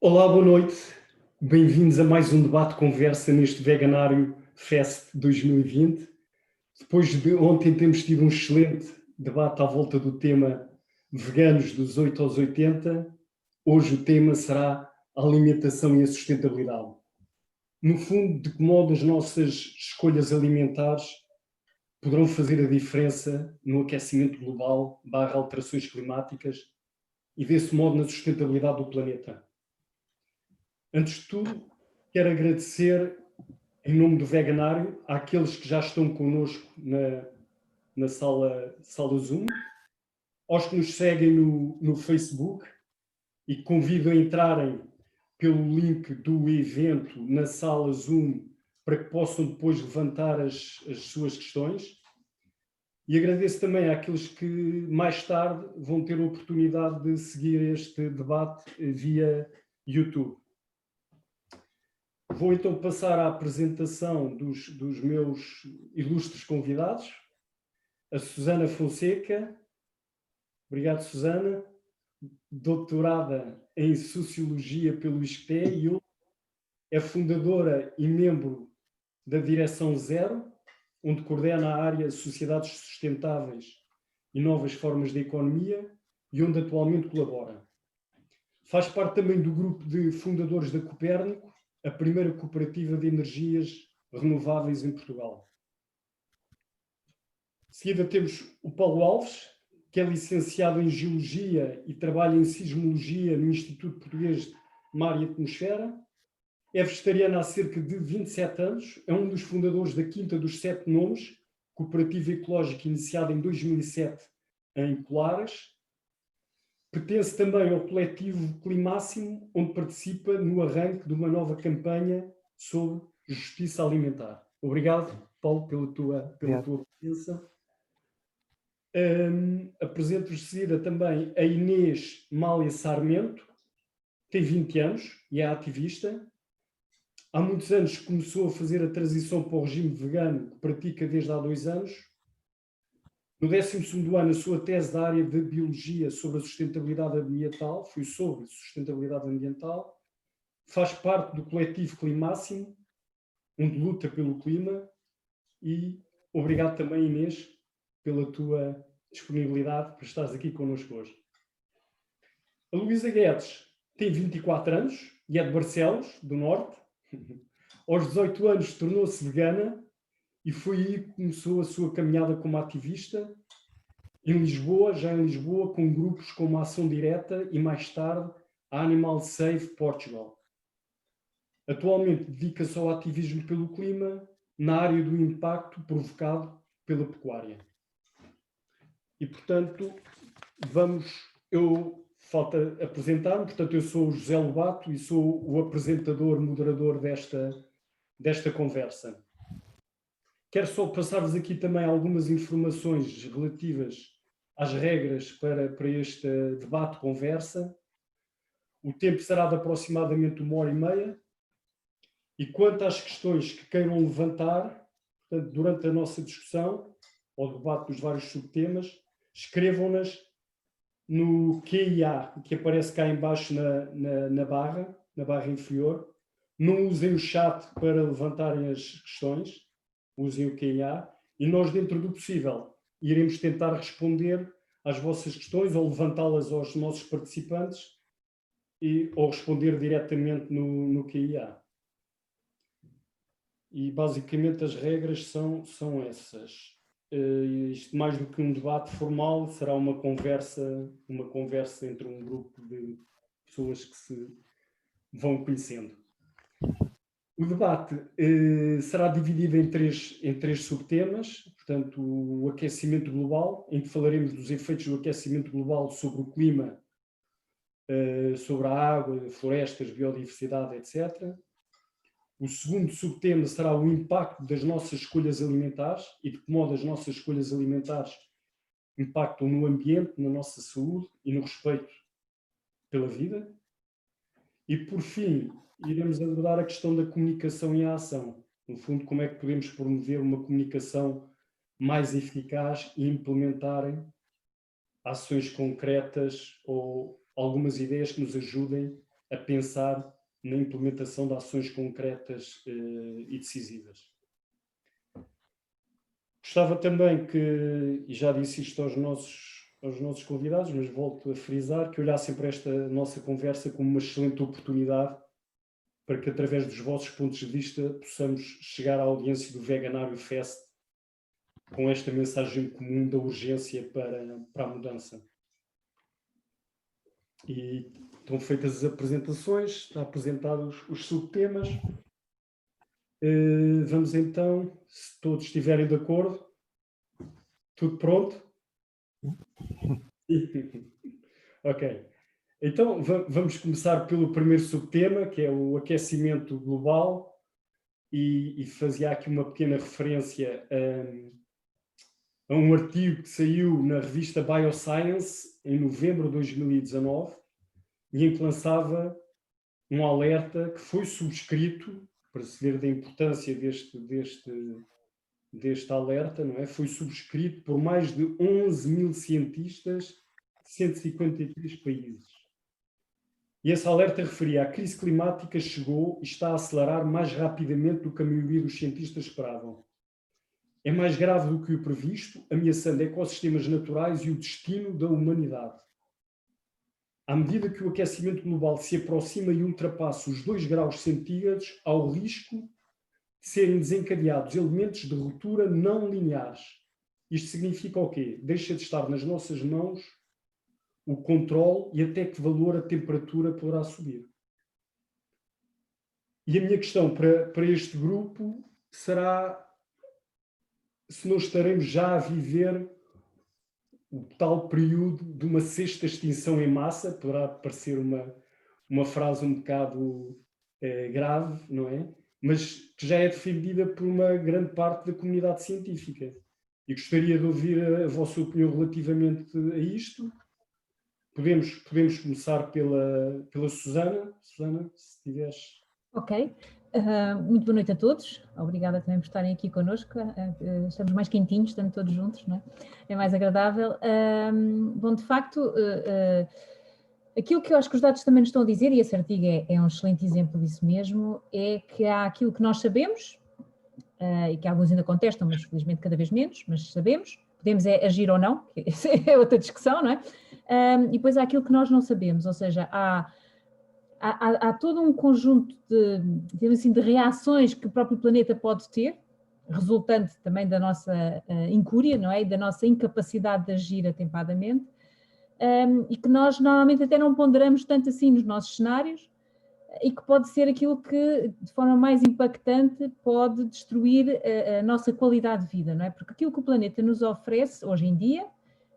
Olá, boa noite. Bem-vindos a mais um debate conversa neste Veganário Fest 2020. Depois de ontem termos tido um excelente debate à volta do tema veganos dos 8 aos 80, hoje o tema será a alimentação e a sustentabilidade. No fundo, de que modo as nossas escolhas alimentares poderão fazer a diferença no aquecimento global / alterações climáticas e, desse modo, na sustentabilidade do planeta. Antes de tudo, quero agradecer, em nome do Veganário, àqueles que já estão connosco na sala Zoom, aos que nos seguem no Facebook e que convido a entrarem pelo link do evento na sala Zoom para que possam depois levantar as suas questões. E agradeço também àqueles que mais tarde vão ter a oportunidade de seguir este debate via YouTube. Vou então passar à apresentação dos meus ilustres convidados. A Susana Fonseca. Obrigado, Susana. Doutorada em Sociologia pelo ISCTE e é fundadora e membro da Direção Zero, onde coordena a área Sociedades Sustentáveis e Novas Formas de Economia e onde atualmente colabora. Faz parte também do grupo de fundadores da Copérnico, a primeira cooperativa de energias renováveis em Portugal. De seguida temos o Paulo Alves, que é licenciado em Geologia e trabalha em Sismologia no Instituto Português de Mar e Atmosfera. É vegetariano há cerca de 27 anos, é um dos fundadores da Quinta dos Sete Nomes, cooperativa ecológica iniciada em 2007 em Colares. Pertence também ao coletivo Climáximo, onde participa no arranque de uma nova campanha sobre justiça alimentar. Obrigado, Paulo, pela tua presença. Apresento-vos de seguida também a Inês Mália Sarmento, tem 20 anos e é ativista. Há muitos anos começou a fazer a transição para o regime vegano, que pratica desde há 2 anos. No 12º ano, a sua tese da área de Biologia sobre a sustentabilidade ambiental foi sobre sustentabilidade ambiental. Faz parte do coletivo Climáximo, onde luta pelo clima. E obrigado também, Inês, pela tua disponibilidade para estares aqui connosco hoje. A Luísa Guedes tem 24 anos e é de Barcelos, do Norte. Aos 18 anos tornou-se vegana e foi aí que começou a sua caminhada como ativista em Lisboa, já em Lisboa, com grupos como a Ação Direta e mais tarde a Animal Save Portugal. Atualmente dedica-se ao ativismo pelo clima na área do impacto provocado pela pecuária. E, portanto, falta apresentar-me, portanto, eu sou o José Lobato e sou o apresentador, moderador desta conversa. Quero só passar-vos aqui também algumas informações relativas às regras para este debate-conversa. O tempo será de aproximadamente 1h30. E quanto às questões que queiram levantar, portanto, durante a nossa discussão, ou debate dos vários subtemas, escrevam-nas no QIA, que aparece cá em baixo na barra inferior. Não usem o chat para levantarem as questões, usem o QIA, e nós, dentro do possível, iremos tentar responder às vossas questões ou levantá-las aos nossos participantes ou responder diretamente no QIA. E, basicamente, as regras são essas. Isto, mais do que um debate formal, será uma conversa entre um grupo de pessoas que se vão conhecendo. O debate será dividido em três subtemas. Portanto, o aquecimento global, em que falaremos dos efeitos do aquecimento global sobre o clima, sobre a água, florestas, biodiversidade, etc. O segundo subtema será o impacto das nossas escolhas alimentares e de que modo as nossas escolhas alimentares impactam no ambiente, na nossa saúde e no respeito pela vida. E, por fim, iremos abordar a questão da comunicação e a ação. No fundo, como é que podemos promover uma comunicação mais eficaz e implementarem ações concretas ou algumas ideias que nos ajudem a pensar na implementação de ações concretas e decisivas. Gostava também que, e já disse isto aos nossos convidados, mas volto a frisar, que olhassem para esta nossa conversa como uma excelente oportunidade para que, através dos vossos pontos de vista, possamos chegar à audiência do Veganário Fest com esta mensagem comum da urgência para a mudança. E estão feitas as apresentações, estão apresentados os subtemas. Vamos então, se todos estiverem de acordo, tudo pronto? Ok. Então, vamos começar pelo primeiro subtema, que é o aquecimento global, e fazia aqui uma pequena referência a um artigo que saiu na revista Bioscience em novembro de 2019, e em que lançava um alerta que foi subscrito, para se ver da importância deste alerta, não é? Foi subscrito por mais de 11 mil cientistas de 153 países. E esse alerta referia: a crise climática chegou e está a acelerar mais rapidamente do que a maioria dos cientistas esperavam. É mais grave do que o previsto, ameaçando ecossistemas naturais e o destino da humanidade. À medida que o aquecimento global se aproxima e ultrapassa os 2 graus centígrados, há o risco de serem desencadeados elementos de ruptura não lineares. Isto significa o quê? Deixa de estar nas nossas mãos o controle e até que valor a temperatura poderá subir. E a minha questão para este grupo será se nós estaremos já a viver o tal período de uma sexta extinção em massa. Poderá parecer uma frase um bocado grave, não é? Mas que já é defendida por uma grande parte da comunidade científica. E gostaria de ouvir a vossa opinião relativamente a isto. Podemos começar pela Susana. Susana, se tiveres... Ok. Muito boa noite a todos. Obrigada também por estarem aqui connosco. Estamos mais quentinhos, estamos todos juntos, não é? É mais agradável. Bom, de facto, aquilo que eu acho que os dados também nos estão a dizer, e esse artigo é um excelente exemplo disso mesmo, é que há aquilo que nós sabemos, e que alguns ainda contestam, mas felizmente cada vez menos, mas sabemos, podemos agir ou não, que é outra discussão, não é? E depois há aquilo que nós não sabemos, ou seja, há todo um conjunto digamos assim, de reações que o próprio planeta pode ter, resultante também da nossa incúria, não é? E da nossa incapacidade de agir atempadamente, e que nós normalmente até não ponderamos tanto assim nos nossos cenários, e que pode ser aquilo que, de forma mais impactante, pode destruir a nossa qualidade de vida, não é? Porque aquilo que o planeta nos oferece hoje em dia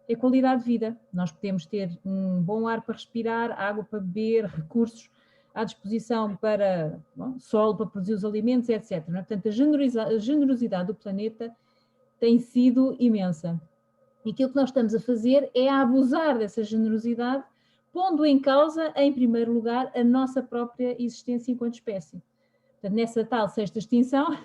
é qualidade de vida. Nós podemos ter um bom ar para respirar, água para beber, recursos à disposição para solo, para produzir os alimentos, etc. Não é? Portanto, a generosidade do planeta tem sido imensa. E aquilo que nós estamos a fazer é a abusar dessa generosidade, pondo em causa, em primeiro lugar, a nossa própria existência enquanto espécie. Portanto, nessa tal sexta extinção,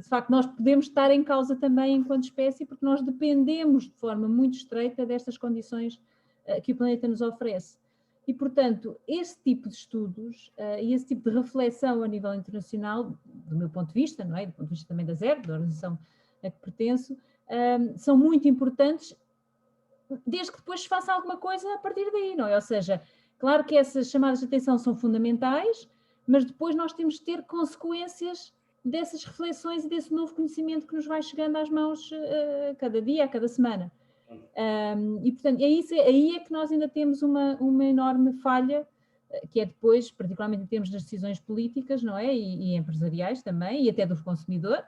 de facto, nós podemos estar em causa também enquanto espécie, porque nós dependemos de forma muito estreita destas condições que o planeta nos oferece. E, portanto, esse tipo de estudos e esse tipo de reflexão a nível internacional, do meu ponto de vista, não é? Do ponto de vista também da ZERP, da organização a que pertenço, são muito importantes, desde que depois se faça alguma coisa a partir daí, não é? Ou seja, claro que essas chamadas de atenção são fundamentais, mas depois nós temos de ter consequências dessas reflexões e desse novo conhecimento que nos vai chegando às mãos cada dia, a cada semana. E, portanto, aí é que nós ainda temos uma enorme falha, que é depois, particularmente em termos das decisões políticas, não é? E empresariais também, e até do consumidor,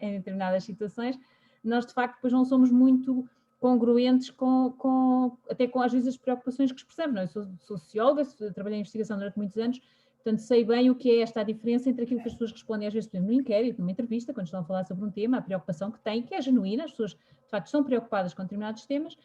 em determinadas situações, nós de facto depois não somos muito congruentes até com às vezes as preocupações que expressamos, não é? Eu sou socióloga, trabalhei em investigação durante muitos anos, portanto sei bem o que é esta diferença entre aquilo que as pessoas respondem às vezes, por exemplo, no inquérito, numa entrevista, quando estão a falar sobre um tema, a preocupação que têm, que é genuína, as pessoas de facto estão preocupadas com determinados temas,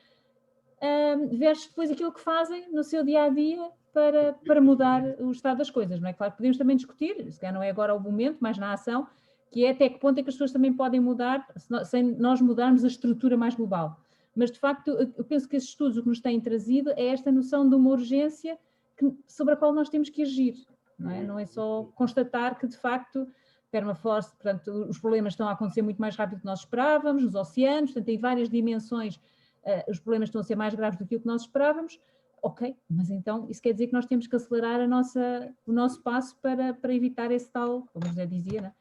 versus depois aquilo que fazem no seu dia-a-dia para mudar o estado das coisas, não é? Claro que podemos também discutir, se calhar não é agora o momento, mas na ação, que é até que ponto é que as pessoas também podem mudar sem nós mudarmos a estrutura mais global. Mas, de facto, eu penso que esses estudos o que nos têm trazido é esta noção de uma urgência sobre a qual nós temos que agir, não é? Não é só constatar que, de facto, permafrost, portanto, os problemas estão a acontecer muito mais rápido do que nós esperávamos, nos oceanos, portanto, em várias dimensões, os problemas estão a ser mais graves do que o que nós esperávamos. Ok, mas então isso quer dizer que nós temos que acelerar o nosso passo para evitar esse tal, como o José dizia, né?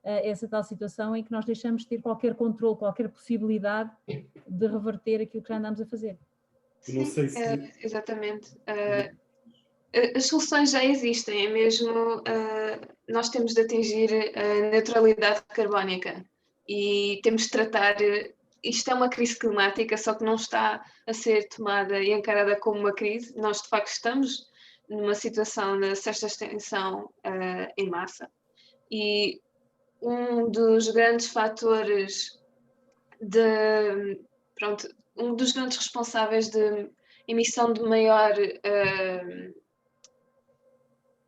Essa tal situação em que nós deixamos de ter qualquer controle, qualquer possibilidade de reverter aquilo que já andamos a fazer. Eu não sei se... exatamente. As soluções já existem, é mesmo nós temos de atingir a neutralidade carbónica e temos de tratar. Isto é uma crise climática, só que não está a ser tomada e encarada como uma crise. Nós, de facto, estamos numa situação de sexta extinção em massa. E um dos grandes fatores um dos grandes responsáveis de emissão de maior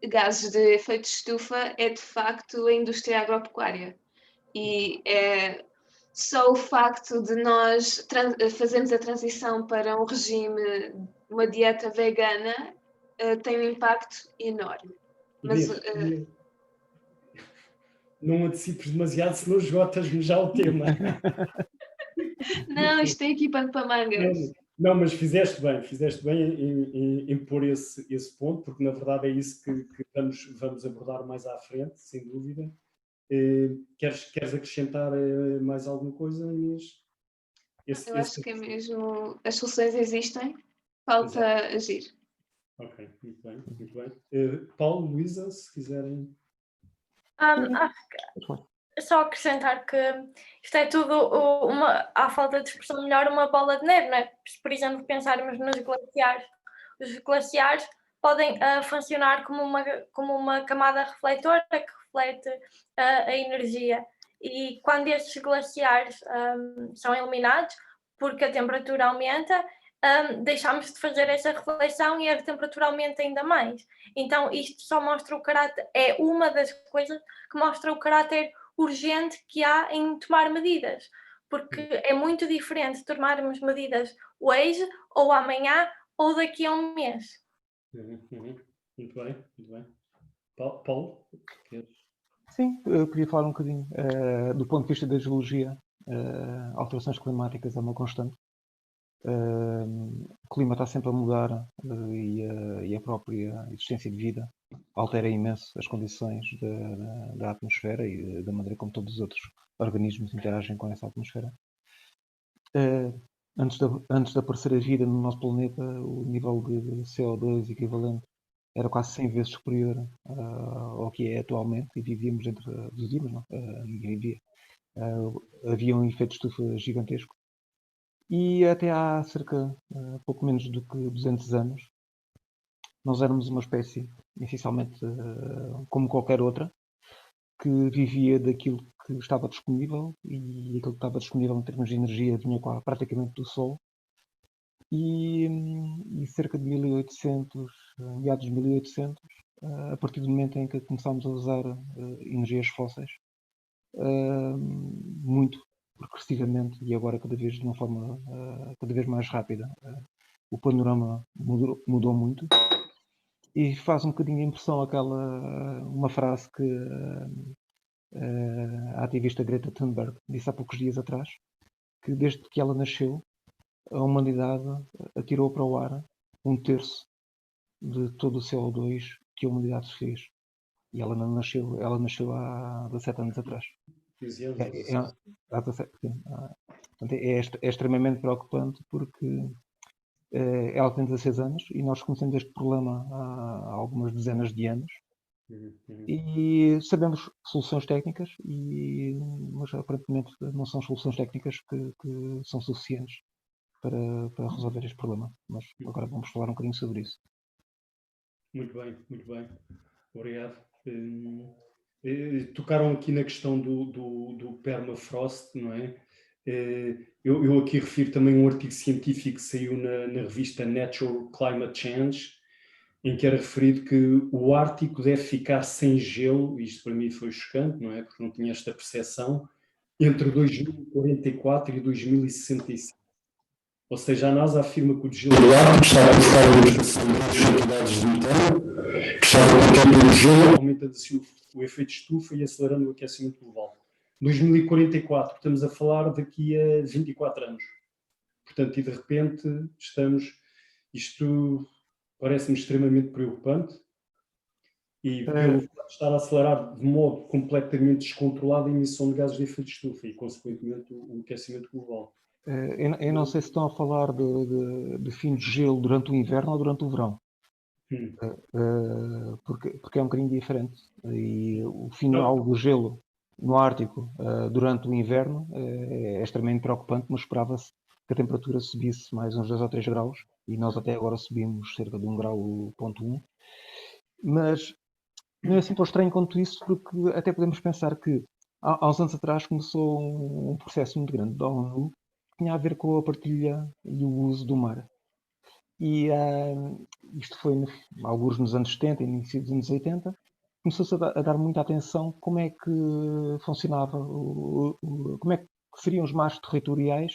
gases de efeito de estufa é, de facto, a indústria agropecuária. E é só o facto de nós fazermos a transição para um regime, uma dieta vegana, tem um impacto enorme. Mas, não antecipes demasiado, senão esgotas-me já o tema. Não, isto tem aqui pano para mangas. Não, mas fizeste bem em pôr esse ponto, porque na verdade é isso que vamos abordar mais à frente, sem dúvida. Queres acrescentar mais alguma coisa, Inês? Eu acho que é mesmo, as soluções existem, falta agir. Ok, muito bem, muito bem. Paulo, Luísa, se quiserem... Acho que só acrescentar que isto é tudo à falta de expressão melhor, uma bola de neve, não é? Se, por exemplo, pensarmos nos glaciares, os glaciares podem funcionar como uma camada refletora que reflete a energia. E quando estes glaciares são eliminados, porque a temperatura aumenta, deixamos de fazer essa reflexão e a temperatura aumenta ainda mais. Então isto só mostra o caráter, é uma das coisas que mostra o caráter urgente que há em tomar medidas, porque é muito diferente tomarmos medidas hoje ou amanhã ou daqui a um mês. Muito bem, muito bem. Paulo? Sim, eu queria falar um bocadinho do ponto de vista da geologia. Alterações climáticas é uma constante. O clima está sempre a mudar e a própria existência de vida altera imenso as condições da atmosfera e da maneira como todos os outros organismos interagem com essa atmosfera. Antes de aparecer a vida no nosso planeta, o nível de CO2 equivalente era quase 100 vezes superior ao que é atualmente, e vivíamos ninguém vivia. Havia um efeito de estufa gigantesco. E até há pouco menos do que 200 anos, nós éramos uma espécie, essencialmente como qualquer outra, que vivia daquilo que estava disponível, e aquilo que estava disponível em termos de energia vinha praticamente do Sol. E cerca de 1800, meados de 1800, a partir do momento em que começámos a usar energias fósseis, muito progressivamente e agora cada vez de uma forma cada vez mais rápida, o panorama mudou muito, e faz um bocadinho a impressão uma frase que a ativista Greta Thunberg disse há poucos dias atrás, que desde que ela nasceu, a humanidade atirou para o ar 1/3 de todo o CO2 que a humanidade fez. E ela não nasceu, há 17 anos atrás. É extremamente preocupante, porque ela tem 16 anos e nós conhecemos este problema há algumas dezenas de anos. E sabemos soluções técnicas, mas aparentemente não são soluções técnicas que são suficientes para resolver este problema. Mas agora vamos falar um bocadinho sobre isso. Muito bem. Obrigado. Tocaram aqui na questão do permafrost, não é? Eu aqui refiro também um artigo científico que saiu na revista Natural Climate Change, em que era referido que o Ártico deve ficar sem gelo, isto para mim foi chocante, não é? Porque não tinha esta percepção, entre 2044 e 2065. Ou seja, a NASA afirma que o degelo do Ártico está a provocar a liberação de grandes quantidades de metano, que está a conter o gelo, aumentando assim o efeito estufa e acelerando o aquecimento global. 2044, estamos a falar daqui a 24 anos. Portanto, e de repente isto parece-me extremamente preocupante e pelo facto de estar a acelerar de modo completamente descontrolado a emissão de gases de efeito estufa e, consequentemente, o aquecimento global. Eu não sei se estão a falar de fim de gelo durante o inverno ou durante o verão. Porque é um bocadinho diferente. E o final do gelo no Ártico durante o inverno é extremamente preocupante, mas esperava-se que a temperatura subisse mais uns 2 ou 3 graus, e nós até agora subimos cerca de 1,1 grau. Mas não é assim tão estranho quanto isso, porque até podemos pensar que há uns anos atrás começou um processo muito grande da ONU que tinha a ver com a partilha e o uso do mar. E isto foi alguns nos anos 70 e início dos anos 80, começou-se a dar muita atenção como é que funcionava, como é que seriam os mares territoriais,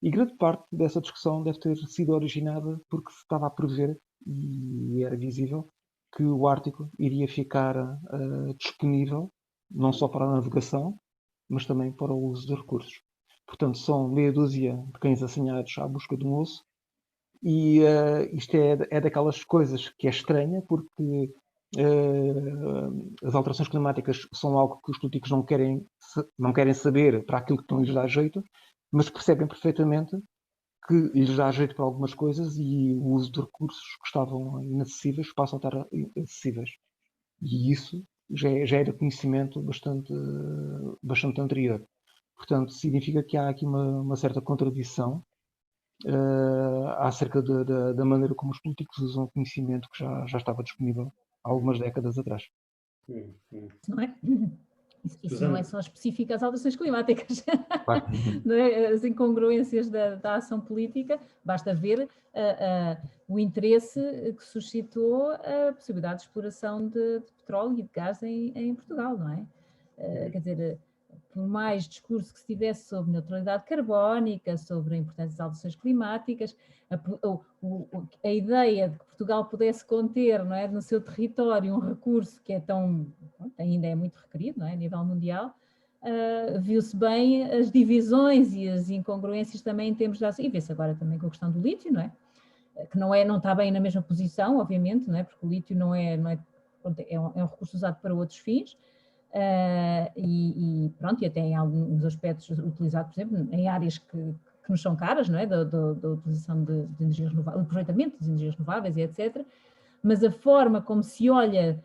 e grande parte dessa discussão deve ter sido originada porque se estava a prever, e era visível, que o Ártico iria ficar disponível não só para a navegação, mas também para o uso de recursos. Portanto, são meia dúzia de cães assanhados à busca de um osso, e isto é daquelas coisas que é estranha, porque as alterações climáticas são algo que os políticos não querem saber para aquilo que não lhes dá jeito, mas percebem perfeitamente que lhes dá jeito para algumas coisas, e o uso de recursos que estavam inacessíveis passam a estar acessíveis. E isso já era conhecimento bastante anterior. Portanto, significa que há aqui uma certa contradição acerca da maneira como os políticos usam o conhecimento que já estava disponível há algumas décadas atrás. Não é? Isso não é só específico às alterações climáticas. Claro. Não é? As incongruências da ação política, basta ver o interesse que suscitou a possibilidade de exploração de petróleo e de gás em Portugal, não é? Quer dizer, por mais discurso que se tivesse sobre neutralidade carbónica, sobre a importância das alterações climáticas, a ideia de que Portugal pudesse conter, não é, no seu território um recurso que é ainda é muito requerido, não é, a nível mundial, viu-se bem as divisões e as incongruências também em termos de ações, e vê-se agora também com a questão do lítio, não é? Que não está bem na mesma posição, obviamente, não é? Porque o lítio é um recurso usado para outros fins, e até em alguns aspectos utilizado, por exemplo, em áreas que nos são caras, não é? Da utilização de energias renováveis, do aproveitamento das energias renováveis e etc. Mas a forma como se olha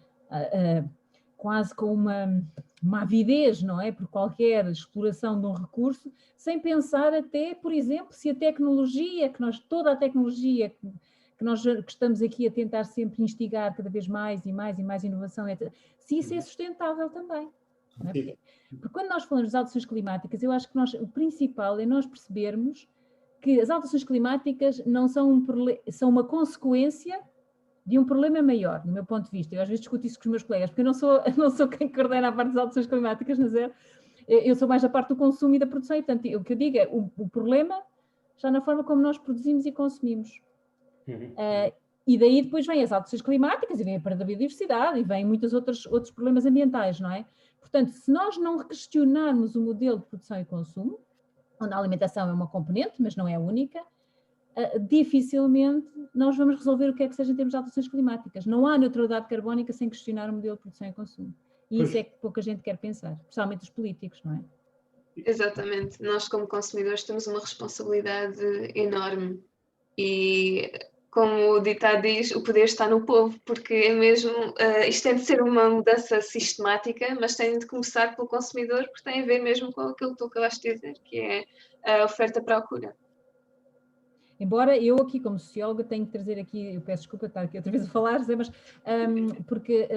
quase com uma avidez, não é? Por qualquer exploração de um recurso, sem pensar até, por exemplo, se a tecnologia, toda a tecnologia que estamos aqui a tentar sempre instigar cada vez mais e mais e mais inovação, etc., se isso é sustentável também. Não é? Porque quando nós falamos das alterações climáticas, eu acho que o principal é nós percebermos que as alterações climáticas não são são uma consequência de um problema maior, do meu ponto de vista. Eu às vezes discuto isso com os meus colegas, porque eu não sou quem coordena a parte das alterações climáticas, mas eu sou mais da parte do consumo e da produção, e portanto o que eu digo é o problema está na forma como nós produzimos e consumimos. E daí depois vêm as alterações climáticas, e vem a perda da biodiversidade, e vêm muitos outros problemas ambientais, não é? Portanto, se nós não questionarmos o modelo de produção e consumo, onde a alimentação é uma componente, mas não é a única, dificilmente nós vamos resolver o que é que seja em termos de alterações climáticas. Não há neutralidade carbónica sem questionar o modelo de produção e consumo. E isso é que pouca gente quer pensar, especialmente os políticos, não é? Exatamente. Nós, como consumidores, temos uma responsabilidade enorme. E, como o ditado diz, o poder está no povo, porque é mesmo, isto tem de ser uma mudança sistemática, mas tem de começar pelo consumidor, porque tem a ver mesmo com aquilo que tu acabaste de dizer, que é a oferta-procura. Embora eu aqui, como socióloga, tenho que trazer aqui, eu peço desculpa estar aqui outra vez a falar, mas porque,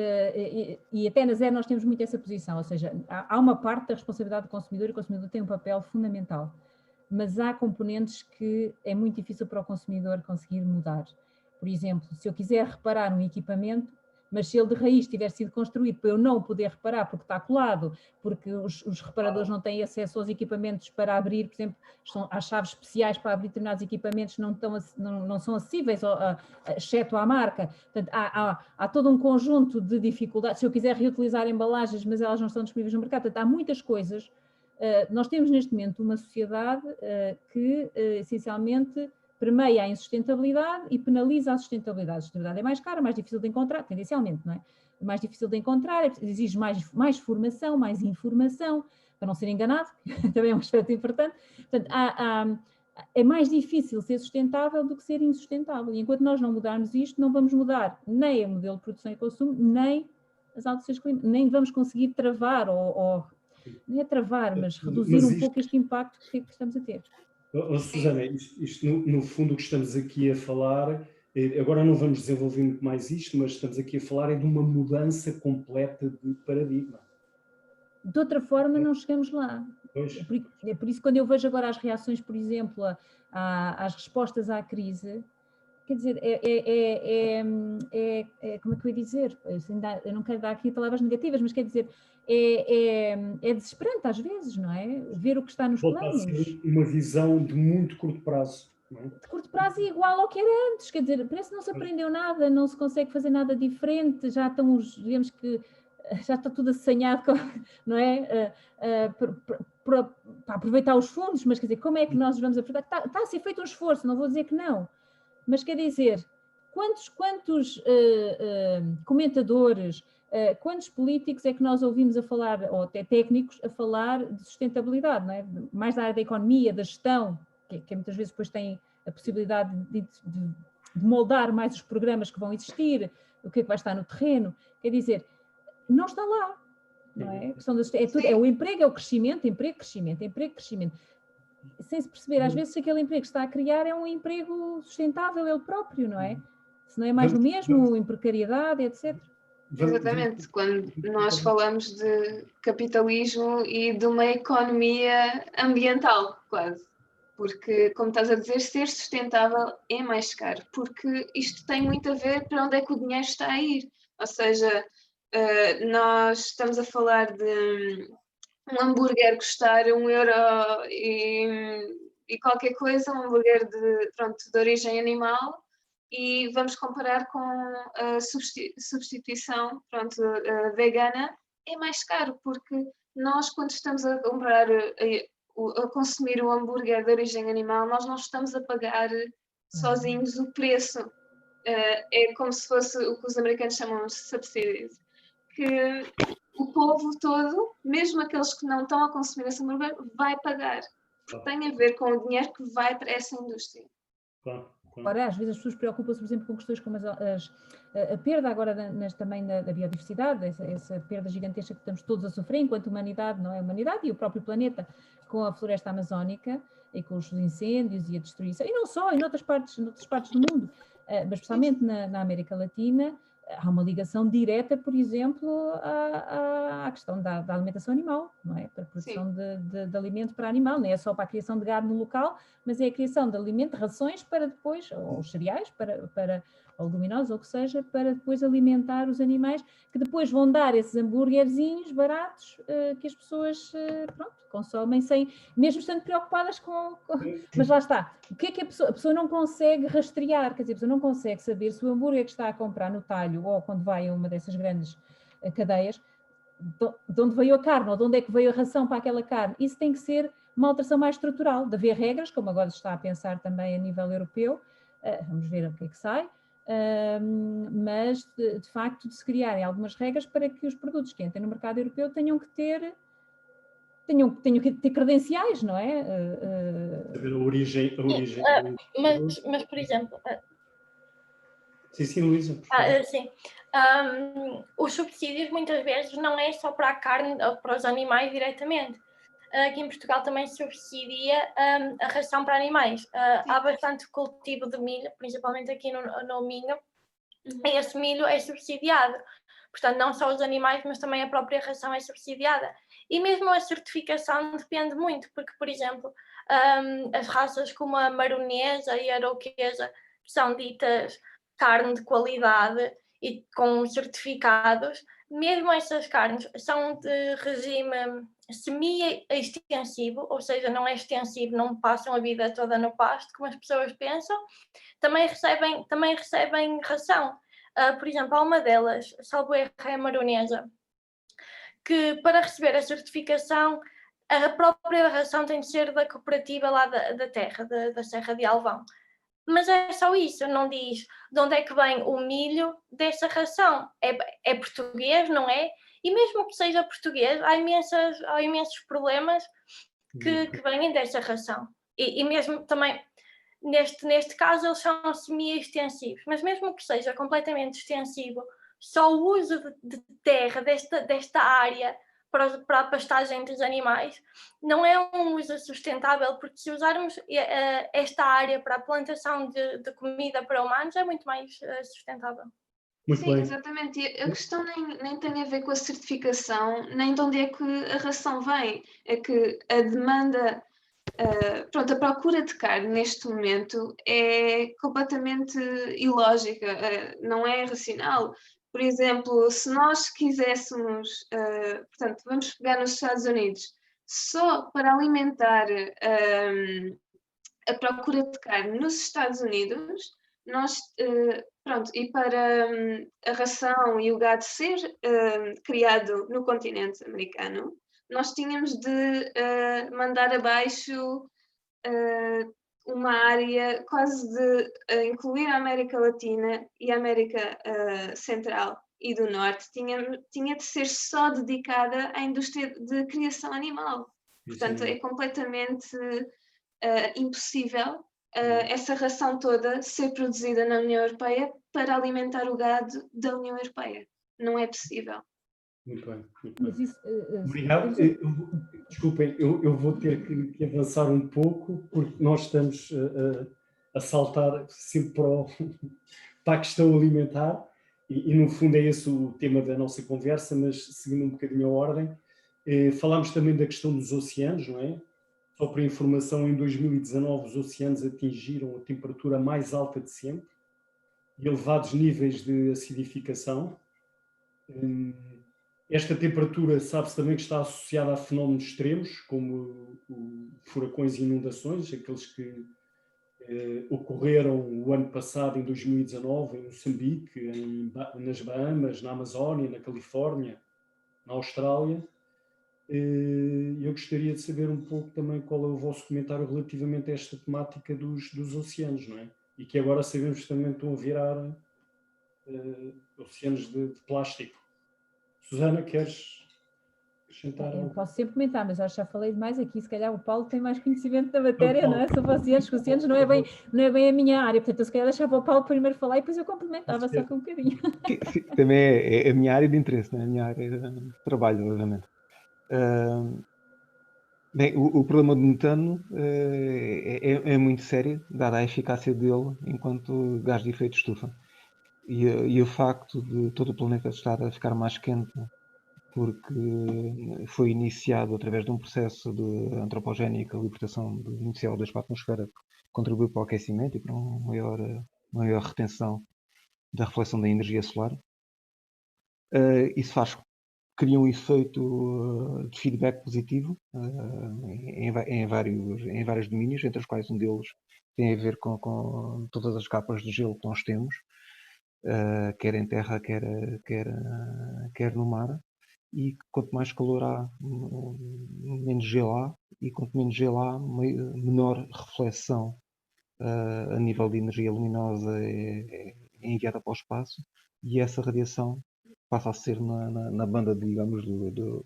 e até na Zero nós temos muito essa posição, ou seja, há uma parte da responsabilidade do consumidor, e o consumidor tem um papel fundamental, mas há componentes que é muito difícil para o consumidor conseguir mudar. Por exemplo, se eu quiser reparar um equipamento, Mas se ele de raiz tiver sido construído para eu não poder reparar porque está colado, porque os reparadores não têm acesso aos equipamentos para abrir, por exemplo, há chaves especiais para abrir determinados equipamentos que não são acessíveis, exceto à marca. Portanto, há todo um conjunto de dificuldades. Se eu quiser reutilizar embalagens, mas elas não estão disponíveis no mercado, portanto, há muitas coisas. Nós temos neste momento uma sociedade que essencialmente permeia a insustentabilidade e penaliza a sustentabilidade. A sustentabilidade é mais cara, mais difícil de encontrar, tendencialmente, não é? Mais difícil de encontrar, exige mais formação, mais informação, para não ser enganado, também é um aspecto importante. Portanto, é mais difícil ser sustentável do que ser insustentável. E enquanto nós não mudarmos isto, não vamos mudar nem o modelo de produção e consumo, nem as alterações climáticas, nem vamos conseguir travar, não é travar, mas reduzir um pouco este impacto que estamos a ter. Susana, isto no fundo o que estamos aqui a falar, agora não vamos desenvolver muito mais isto, mas estamos aqui a falar de uma mudança completa de paradigma. De outra forma não chegamos lá. É por isso que quando eu vejo agora as reações, por exemplo, às respostas à crise, quer dizer, como é que eu ia dizer? Eu não quero dar aqui palavras negativas, mas quer dizer, é desesperante às vezes, não é? Ver o que está nos planos. Uma visão de muito curto prazo. Não é? De curto prazo é igual ao que era antes, quer dizer, parece que não se aprendeu nada, não se consegue fazer nada diferente, já estão digamos que, já está tudo assanhado, não é? Para aproveitar os fundos, mas quer dizer, como é que nós vamos aproveitar? Está a ser feito um esforço, não vou dizer que não. Mas quer dizer, quantos comentadores, quantos políticos é que nós ouvimos a falar, ou até técnicos, a falar de sustentabilidade, não é? Mais da área da economia, da gestão, que muitas vezes depois têm a possibilidade de moldar mais os programas que vão existir, o que é que vai estar no terreno. Quer dizer, não está lá. Não é? É o emprego, é o crescimento, emprego, crescimento. Sem se perceber, às vezes, se aquele emprego que está a criar é um emprego sustentável ele próprio, não é? Se não é mais do mesmo, em precariedade, etc. Exatamente, quando nós falamos de capitalismo e de uma economia ambiental, quase. Porque, como estás a dizer, ser sustentável é mais caro, porque isto tem muito a ver para onde é que o dinheiro está a ir. Ou seja, nós estamos a falar de um hambúrguer custar €1 e qualquer coisa, um hambúrguer de origem animal, e vamos comparar com a substituição vegana, é mais caro, porque nós, quando estamos a comprar, a consumir o hambúrguer de origem animal, nós não estamos a pagar sozinhos o preço. É como se fosse o que os americanos chamam de subsidies, que o povo todo, mesmo aqueles que não estão a consumir esse hambúrguer, vai pagar. Tem a ver com o dinheiro que vai para essa indústria. Claro. Ora, às vezes as pessoas preocupam-se, por exemplo, com questões como a perda agora também da biodiversidade, essa perda gigantesca que estamos todos a sofrer enquanto humanidade, não é? A humanidade e o próprio planeta, com a floresta amazónica e com os incêndios e a destruição, e não só, em outras partes do mundo, mas especialmente na América Latina, há uma ligação direta, por exemplo, à questão da alimentação animal, não é? Para a produção de alimento para animal, não é só para a criação de gado no local, mas é a criação de alimento, rações para depois, ou cereais, ou leguminosos, ou o que seja, para depois alimentar os animais, que depois vão dar esses hambúrguerzinhos baratos que as pessoas, consomem mesmo estando preocupadas com... Mas lá está, o que é que a pessoa não consegue rastrear, quer dizer, a pessoa não consegue saber se o hambúrguer que está a comprar no talho, ou quando vai a uma dessas grandes cadeias, de onde veio a carne, ou de onde é que veio a ração para aquela carne. Isso tem que ser uma alteração mais estrutural, de haver regras, como agora se está a pensar também a nível europeu, vamos ver o que é que sai, mas de facto de se criarem algumas regras para que os produtos que entrem no mercado europeu tenham que ter credenciais, não é? Saber a origem. Mas, por exemplo... Sim, Luísa. Sim. Os subsídios muitas vezes não é só para a carne ou para os animais diretamente. Aqui em Portugal também se subsidia a ração para animais. Há bastante cultivo de milho, principalmente aqui no Minho, e esse milho é subsidiado. Portanto, não só os animais, mas também a própria ração é subsidiada. E mesmo a certificação depende muito, porque, por exemplo, as raças como a maronesa e a arauquesa são ditas carne de qualidade e com certificados, mesmo essas carnes são de regime semi-extensivo, ou seja, não é extensivo, não passam a vida toda no pasto, como as pessoas pensam, também recebem ração. Por exemplo, há uma delas, salvo erro, é a maronesa, que para receber a certificação, a própria ração tem de ser da cooperativa lá da terra, da Serra de Alvão. Mas é só isso, não diz de onde é que vem o milho dessa ração. É português, não é? E mesmo que seja português, há imensos problemas que vêm dessa ração. E mesmo também, neste caso, eles são semi-extensivos, mas mesmo que seja completamente extensivo, só o uso de terra desta área para a pastagem dos animais não é um uso sustentável, porque se usarmos esta área para a plantação de comida para humanos é muito mais sustentável. Muito Sim, bem. exatamente. E a questão nem tem a ver com a certificação, nem de onde é que a ração vem. É que a demanda, pronto, a procura de carne neste momento é completamente ilógica, não é racional. Por exemplo, se nós quiséssemos, portanto, vamos pegar nos Estados Unidos, só para alimentar a procura de carne nos Estados Unidos, nós, pronto, e para a ração e o gado ser criado no continente americano, nós tínhamos de mandar abaixo uma área quase de incluir a América Latina e a América Central e do Norte, tinha de ser só dedicada à indústria de criação animal. Portanto, é completamente impossível essa ração toda ser produzida na União Europeia para alimentar o gado da União Europeia. Não é possível. Muito bem. Mas isso, Obrigado. Desculpem, eu vou ter que avançar um pouco, porque nós estamos a saltar sempre para a questão alimentar, e no fundo é esse o tema da nossa conversa, mas seguindo um bocadinho a ordem, falámos também da questão dos oceanos, não é? Só para informação, em 2019 os oceanos atingiram a temperatura mais alta de sempre e elevados níveis de acidificação. Esta temperatura sabe-se também que está associada a fenómenos extremos, como furacões e inundações, aqueles que ocorreram o ano passado, em 2019, em Moçambique, nas Bahamas, na Amazónia, na Califórnia, na Austrália. Eu gostaria de saber um pouco também qual é o vosso comentário relativamente a esta temática dos oceanos, não é? E que agora sabemos que também estão a virar oceanos de plástico. Susana, queres acrescentar eu algo? posso sempre comentar, mas acho que já falei demais aqui. Se calhar o Paulo tem mais conhecimento da matéria, não é? Sobre oceanos, que oceanos não é bem a minha área. Portanto, eu se calhar deixava o Paulo primeiro falar e depois eu complementava só com um bocadinho. Sim, também é a minha área de interesse, não é? A minha área de trabalho, obviamente. Bem, o problema do metano é muito sério, dada a eficácia dele enquanto gás de efeito de estufa. E o facto de todo o planeta estar a ficar mais quente, porque foi iniciado através de um processo de antropogénica, a libertação do CO2 para a atmosfera, contribuiu para o aquecimento e para uma maior retenção da reflexão da energia solar. Isso cria um efeito de feedback positivo em vários domínios, entre os quais um deles tem a ver com todas as capas de gelo que nós temos, quer em terra, quer no mar. E quanto mais calor há, menos gelo há, e quanto menos gelo há, menor reflexão a nível de energia luminosa é enviada para o espaço, e essa radiação passa a ser na banda, digamos, do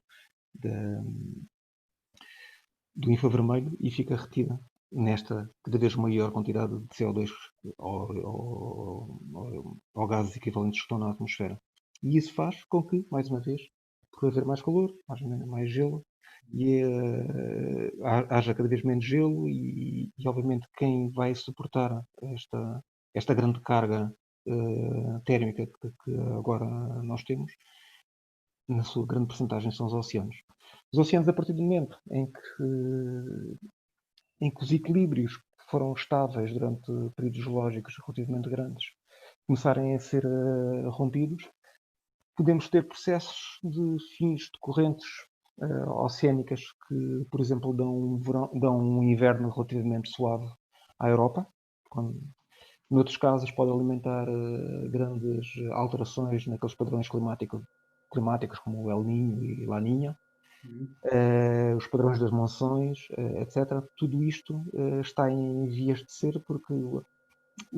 infravermelho, e fica retida nesta cada vez maior quantidade de CO2 ou gases equivalentes que estão na atmosfera. E isso faz com que, mais uma vez, por haver mais calor, haja mais gelo, e haja cada vez menos gelo, e obviamente quem vai suportar esta grande carga térmica que agora nós temos, na sua grande porcentagem, são os oceanos. Os oceanos, a partir do momento em que os equilíbrios foram estáveis durante períodos geológicos relativamente grandes, começarem a ser rompidos, podemos ter processos de fins de correntes oceânicas que, por exemplo, dão um inverno relativamente suave à Europa. Noutros casos, pode alimentar grandes alterações naqueles padrões climáticos como o El Niño e La Niña, os padrões das monções, etc. Tudo isto está em vias de ser porque o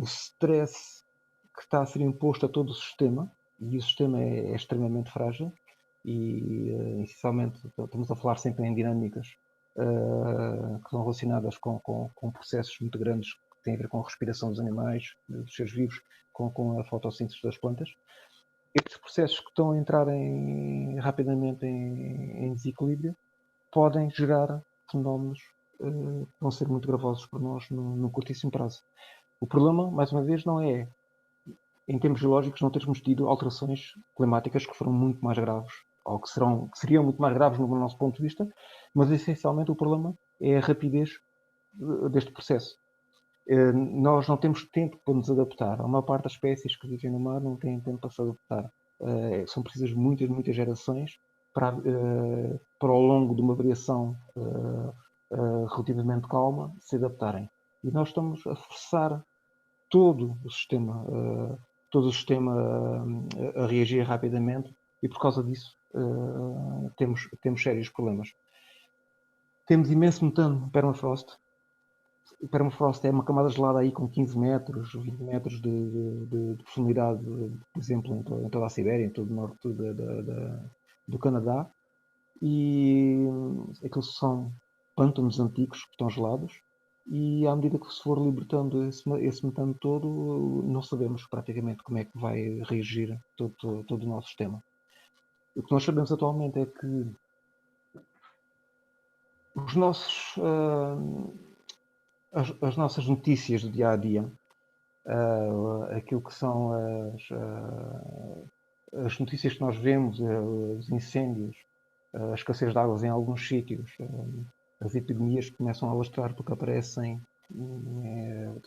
stress que está a ser imposto a todo o sistema, e o sistema é extremamente frágil, e essencialmente estamos a falar sempre em dinâmicas que são relacionadas com processos muito grandes que têm a ver com a respiração dos animais, dos seres vivos, com a fotossíntese das plantas. Estes processos que estão a entrar rapidamente em desequilíbrio podem gerar fenómenos que vão ser muito gravosos para nós no curtíssimo prazo. O problema, mais uma vez, não é, em termos geológicos, não termos tido alterações climáticas que foram muito mais graves, ou que seriam muito mais graves no nosso ponto de vista, mas essencialmente o problema é a rapidez deste processo. Nós não temos tempo para nos adaptar. A maior parte das espécies que vivem no mar não têm tempo para se adaptar. São precisas muitas gerações para ao longo de uma variação relativamente calma se adaptarem. E nós estamos a forçar todo o sistema a reagir rapidamente, e por causa disso temos sérios problemas. Temos imenso metano no permafrost. O permafrost é uma camada gelada aí com 15 metros, 20 metros de profundidade, por exemplo, em toda a Sibéria, em todo o norte do Canadá. E aqueles são pântanos antigos que estão gelados, e à medida que se for libertando esse metano todo, não sabemos praticamente como é que vai reagir todo o nosso sistema. O que nós sabemos atualmente é que as nossas notícias do dia a dia, aquilo que são as notícias que nós vemos, os incêndios, a escassez de águas em alguns sítios, as epidemias que começam a alastrar porque aparecem,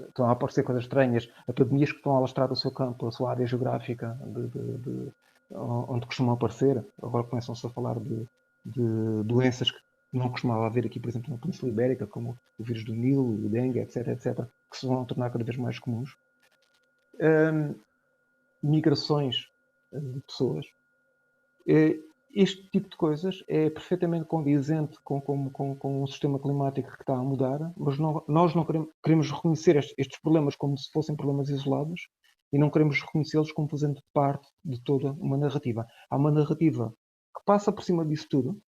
estão a aparecer coisas estranhas, epidemias que estão a alastrar o seu campo, a sua área geográfica, onde costumam aparecer. Agora começam-se a falar de doenças que não costumava haver aqui, por exemplo, na Península Ibérica, como o vírus do Nilo, o dengue, etc., que se vão tornar cada vez mais comuns. Migrações de pessoas. Este tipo de coisas é perfeitamente condizente com o sistema climático que está a mudar, mas nós não queremos reconhecer estes problemas como se fossem problemas isolados, e não queremos reconhecê-los como fazendo parte de toda uma narrativa. Há uma narrativa que passa por cima disso tudo,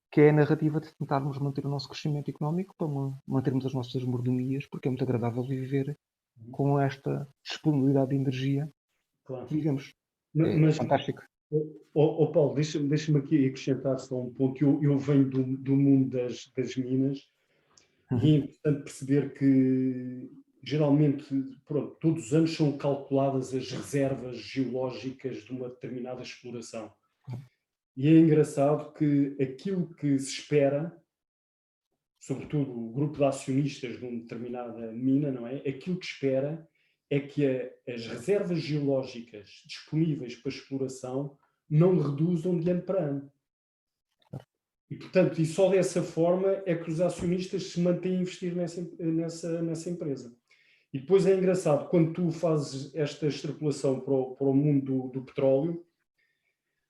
que é a narrativa de tentarmos manter o nosso crescimento económico para mantermos as nossas mordomias, porque é muito agradável viver com esta disponibilidade de energia que vivemos. É fantástico. Paulo, deixa-me aqui acrescentar só um ponto. Eu venho do mundo das minas, e é importante perceber que geralmente, todos os anos são calculadas as reservas geológicas de uma determinada exploração. E é engraçado que aquilo que se espera, sobretudo o grupo de acionistas de uma determinada mina, não é? Aquilo que espera é que as reservas geológicas disponíveis para exploração não reduzam de ano para ano. E, portanto, só dessa forma é que os acionistas se mantêm a investir nessa empresa. E depois é engraçado, quando tu fazes esta extrapolação para o mundo do petróleo,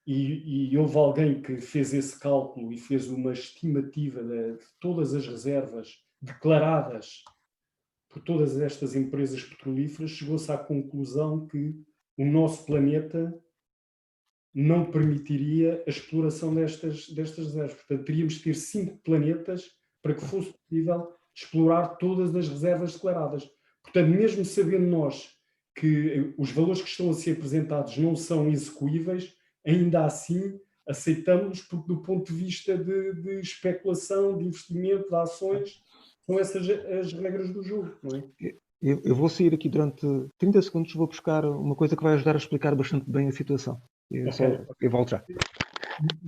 e houve alguém que fez esse cálculo e fez uma estimativa de todas as reservas declaradas por todas estas empresas petrolíferas, chegou-se à conclusão que o nosso planeta não permitiria a exploração destas reservas. Portanto, teríamos de ter 5 planetas para que fosse possível explorar todas as reservas declaradas. Portanto, mesmo sabendo nós que os valores que estão a ser apresentados não são execuíveis, ainda assim aceitamos, porque do ponto de vista de especulação, de investimento, de ações, são essas as regras do jogo, não é? Eu vou sair aqui durante 30 segundos, vou buscar uma coisa que vai ajudar a explicar bastante bem a situação. Eu volto já.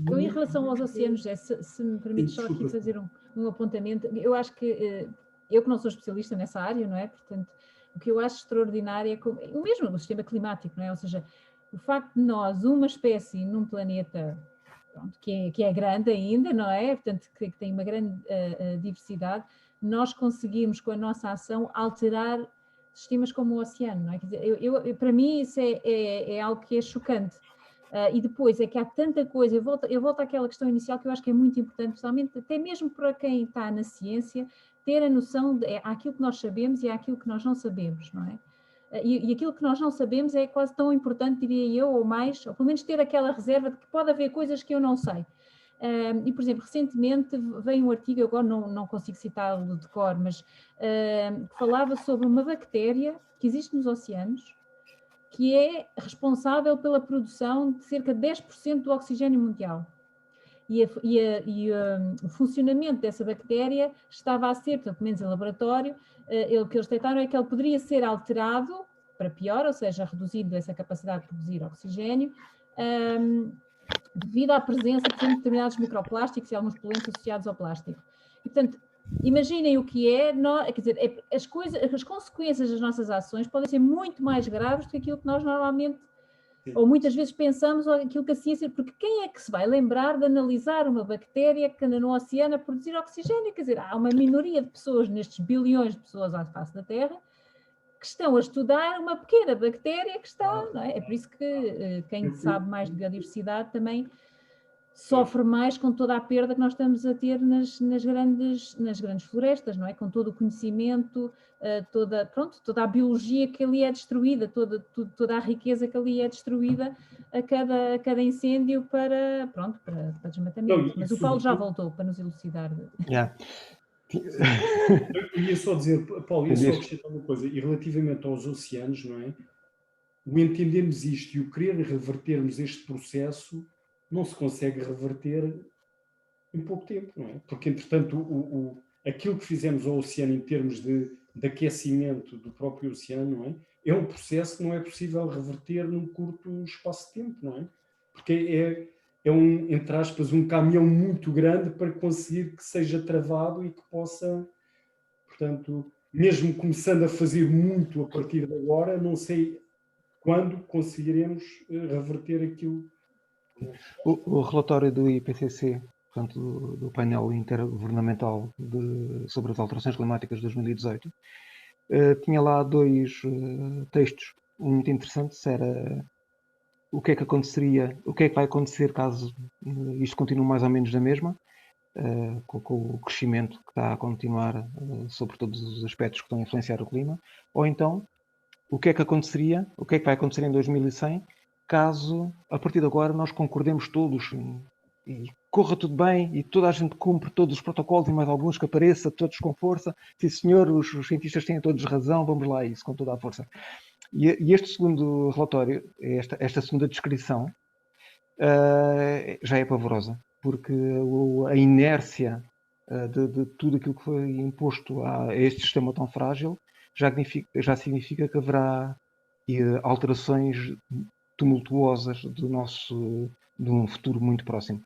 Eu, em relação aos oceanos, se me permite só aqui fazer um apontamento, eu acho que, eu que não sou especialista nessa área, não é? Portanto, o que eu acho extraordinário é o mesmo o sistema climático, não é? Ou seja, o facto de nós, uma espécie num planeta pronto, que é grande ainda, não é? Portanto, que tem uma grande diversidade, nós conseguimos, com a nossa ação, alterar sistemas como o oceano, não é? Quer dizer, para mim isso é algo que é chocante. E depois é que há tanta coisa, eu volto àquela questão inicial que eu acho que é muito importante, principalmente até mesmo para quem está na ciência, ter a noção de aquilo que nós sabemos e aquilo que nós não sabemos, não é? E aquilo que nós não sabemos é quase tão importante, diria eu, ou mais, ou pelo menos ter aquela reserva de que pode haver coisas que eu não sei. E, por exemplo, recentemente veio um artigo, eu agora não consigo citá-lo de cor, mas que falava sobre uma bactéria que existe nos oceanos, que é responsável pela produção de cerca de 10% do oxigênio mundial. E o funcionamento dessa bactéria estava a ser, pelo menos em laboratório, o que eles tentaram é que ele poderia ser alterado para pior, ou seja, reduzindo essa capacidade de produzir oxigênio, devido à presença de determinados microplásticos e alguns poluentes associados ao plástico. E, portanto, imaginem o que é, quer dizer, as consequências das nossas ações podem ser muito mais graves do que aquilo que nós normalmente, ou muitas vezes pensamos, ou aquilo que a ciência, porque quem é que se vai lembrar de analisar uma bactéria que anda no oceano a produzir oxigênio? Quer dizer, há uma minoria de pessoas, nestes bilhões de pessoas à face da Terra, que estão a estudar uma pequena bactéria que está, não é? É por isso que quem sabe mais de biodiversidade também sofre mais com toda a perda que nós estamos a ter nas grandes florestas, não é? Com todo o conhecimento, toda a biologia que ali é destruída, toda a riqueza que ali é destruída a cada incêndio para desmatamento. Não, mas o Paulo já voltou para nos elucidar. Yeah. Eu ia só dizer, Paulo, ia só acrescentar uma coisa, e relativamente aos oceanos, não é? O entendermos isto e o querer revertermos este processo não se consegue reverter em pouco tempo, não é? Porque, entretanto, aquilo que fizemos ao oceano em termos de aquecimento do próprio oceano, não é? É um processo que não é possível reverter num curto espaço de tempo, não é? Porque é entre aspas, um caminhão muito grande para conseguir que seja travado e que possa, portanto, mesmo começando a fazer muito a partir de agora, não sei quando conseguiremos reverter aquilo. O relatório do IPCC, portanto, do painel intergovernamental sobre as alterações climáticas de 2018, tinha lá dois textos muito interessantes. Era o que é que aconteceria, o que é que vai acontecer caso isto continue mais ou menos da mesma, com o crescimento que está a continuar sobre todos os aspectos que estão a influenciar o clima, ou então o que é que aconteceria, o que é que vai acontecer em 2100 caso, a partir de agora, nós concordemos todos e corra tudo bem e toda a gente cumpre todos os protocolos e mais alguns que apareça, todos com força. Sim, senhor, os cientistas têm todos razão, vamos lá, isso com toda a força. E este segundo relatório, esta segunda descrição, já é pavorosa, porque a inércia de tudo aquilo que foi imposto a este sistema tão frágil já significa que haverá alterações tumultuosas de um futuro muito próximo.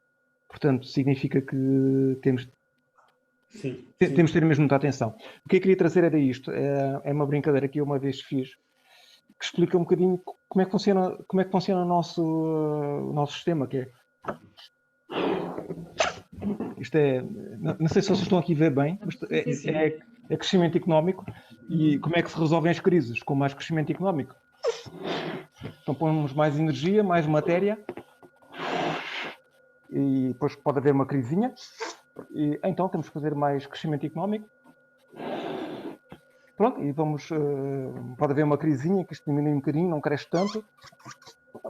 Portanto, significa que temos de ter mesmo muita atenção. O que eu queria trazer era isto. É uma brincadeira que eu uma vez fiz, que explica um bocadinho como é que funciona o nosso sistema, que é... Isto é... Não sei se vocês estão aqui a ver bem, mas é crescimento económico. E como é que se resolvem as crises? Com mais crescimento económico. Então pomos mais energia, mais matéria, e depois pode haver uma crisinha, e então temos que fazer mais crescimento económico. Pronto, e pode haver uma crisinha que isto diminui um bocadinho, não cresce tanto,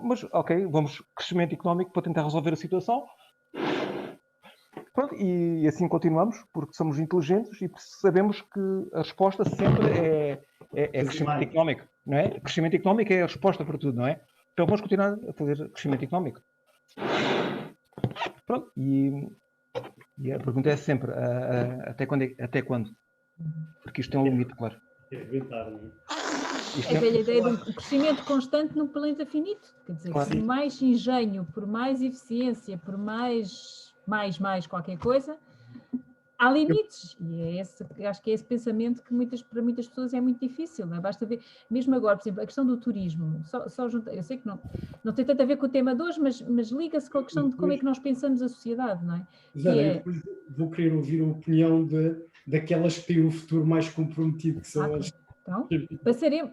mas ok, vamos crescimento económico para tentar resolver a situação. Pronto, e assim continuamos, porque somos inteligentes e sabemos que a resposta sempre é crescimento económico, não é? Crescimento económico é a resposta para tudo, não é? Então vamos continuar a fazer crescimento económico. Pronto, e a pergunta é sempre, até quando? Porque isto tem um limite, claro. É arrebentar, não é? É a velha ideia de um crescimento constante num planeta finito. Quer dizer, claro. Por mais engenho, por mais eficiência, por mais qualquer coisa, há limites, e acho que é esse pensamento que para muitas pessoas é muito difícil, não é? Basta ver, mesmo agora, por exemplo, a questão do turismo, eu sei que não tem tanto a ver com o tema de hoje, mas liga-se com a questão de como é que nós pensamos a sociedade, não é? Susana, eu depois vou querer ouvir a opinião daquelas que têm o futuro mais comprometido, que são as... Então,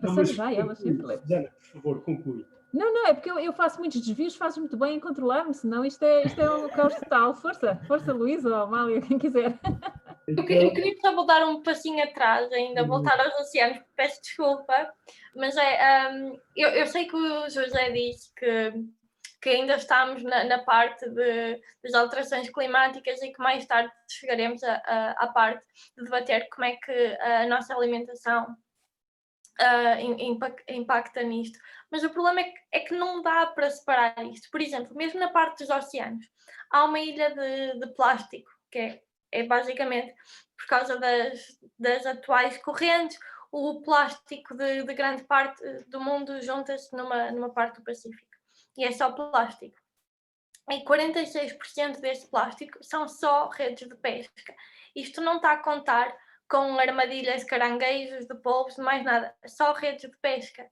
passamos já elas sempre. Susana, por favor, conclui. Não, é porque eu faço muitos desvios, fazes muito bem em controlar-me, senão isto é um caos total. Força, Luís ou Amália, quem quiser. Eu queria só voltar um passinho atrás, ainda voltar aos oceanos, peço desculpa, mas eu sei que o José disse que ainda estamos na parte das alterações climáticas e que mais tarde chegaremos à parte de debater como é que a nossa alimentação impacta nisto. Mas o problema é que não dá para separar isto. Por exemplo, mesmo na parte dos oceanos, há uma ilha de plástico, que é basicamente por causa das atuais correntes, o plástico de grande parte do mundo junta-se numa parte do Pacífico. E é só plástico. E 46% deste plástico são só redes de pesca. Isto não está a contar com armadilhas de caranguejos, de polvos, mais nada, só redes de pesca.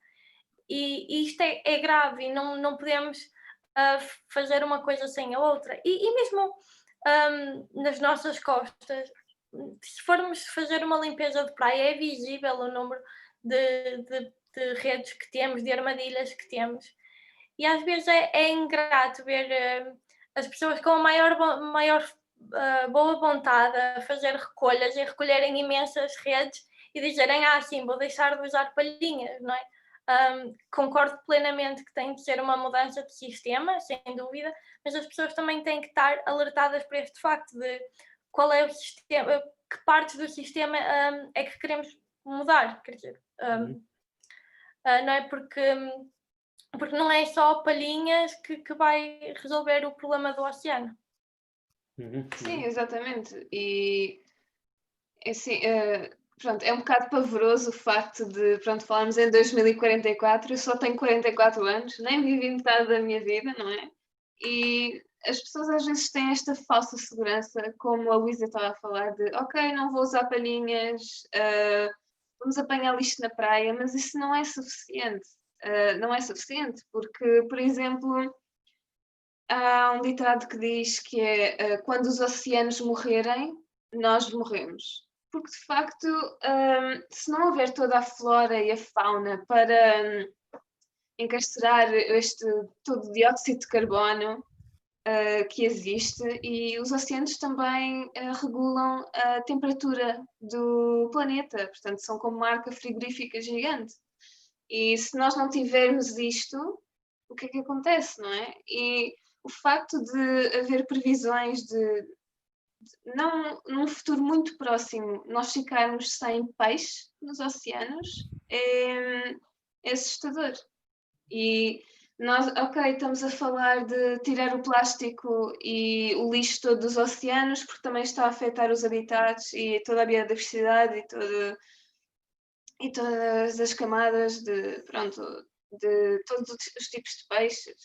E isto é grave e não podemos fazer uma coisa sem a outra. E mesmo nas nossas costas, se formos fazer uma limpeza de praia, é visível o número de redes que temos, de armadilhas que temos. E às vezes é ingrato ver as pessoas com a maior boa vontade a fazer recolhas e recolherem imensas redes e dizerem, sim, vou deixar de usar palhinhas, não é? Concordo plenamente que tem de ser uma mudança de sistema, sem dúvida, mas as pessoas também têm que estar alertadas para este facto de qual é o sistema, que partes do sistema é que queremos mudar, quer dizer, não é porque não é só palhinhas que vai resolver o problema do oceano. Sim, exatamente. E assim, pronto, é um bocado pavoroso o facto de, pronto, falarmos em 2044, eu só tenho 44 anos, nem vivi metade da minha vida, não é? E as pessoas às vezes têm esta falsa segurança, como a Luísa estava a falar, de ok, não vou usar palhinhas, vamos apanhar lixo na praia, mas isso não é suficiente. Não é suficiente, porque, por exemplo, há um ditado que diz que é quando os oceanos morrerem, nós morremos. Porque, de facto, se não houver toda a flora e a fauna para encarcerar todo o dióxido de carbono que existe, e os oceanos também regulam a temperatura do planeta, portanto, são como marca frigorífica gigante. E se nós não tivermos isto, o que é que acontece, não é? E o facto de haver previsões num futuro muito próximo, nós ficarmos sem peixe nos oceanos é assustador. E nós, ok, estamos a falar de tirar o plástico e o lixo todo dos oceanos, porque também está a afetar os habitats e toda a biodiversidade e todas as camadas de todos os tipos de peixes,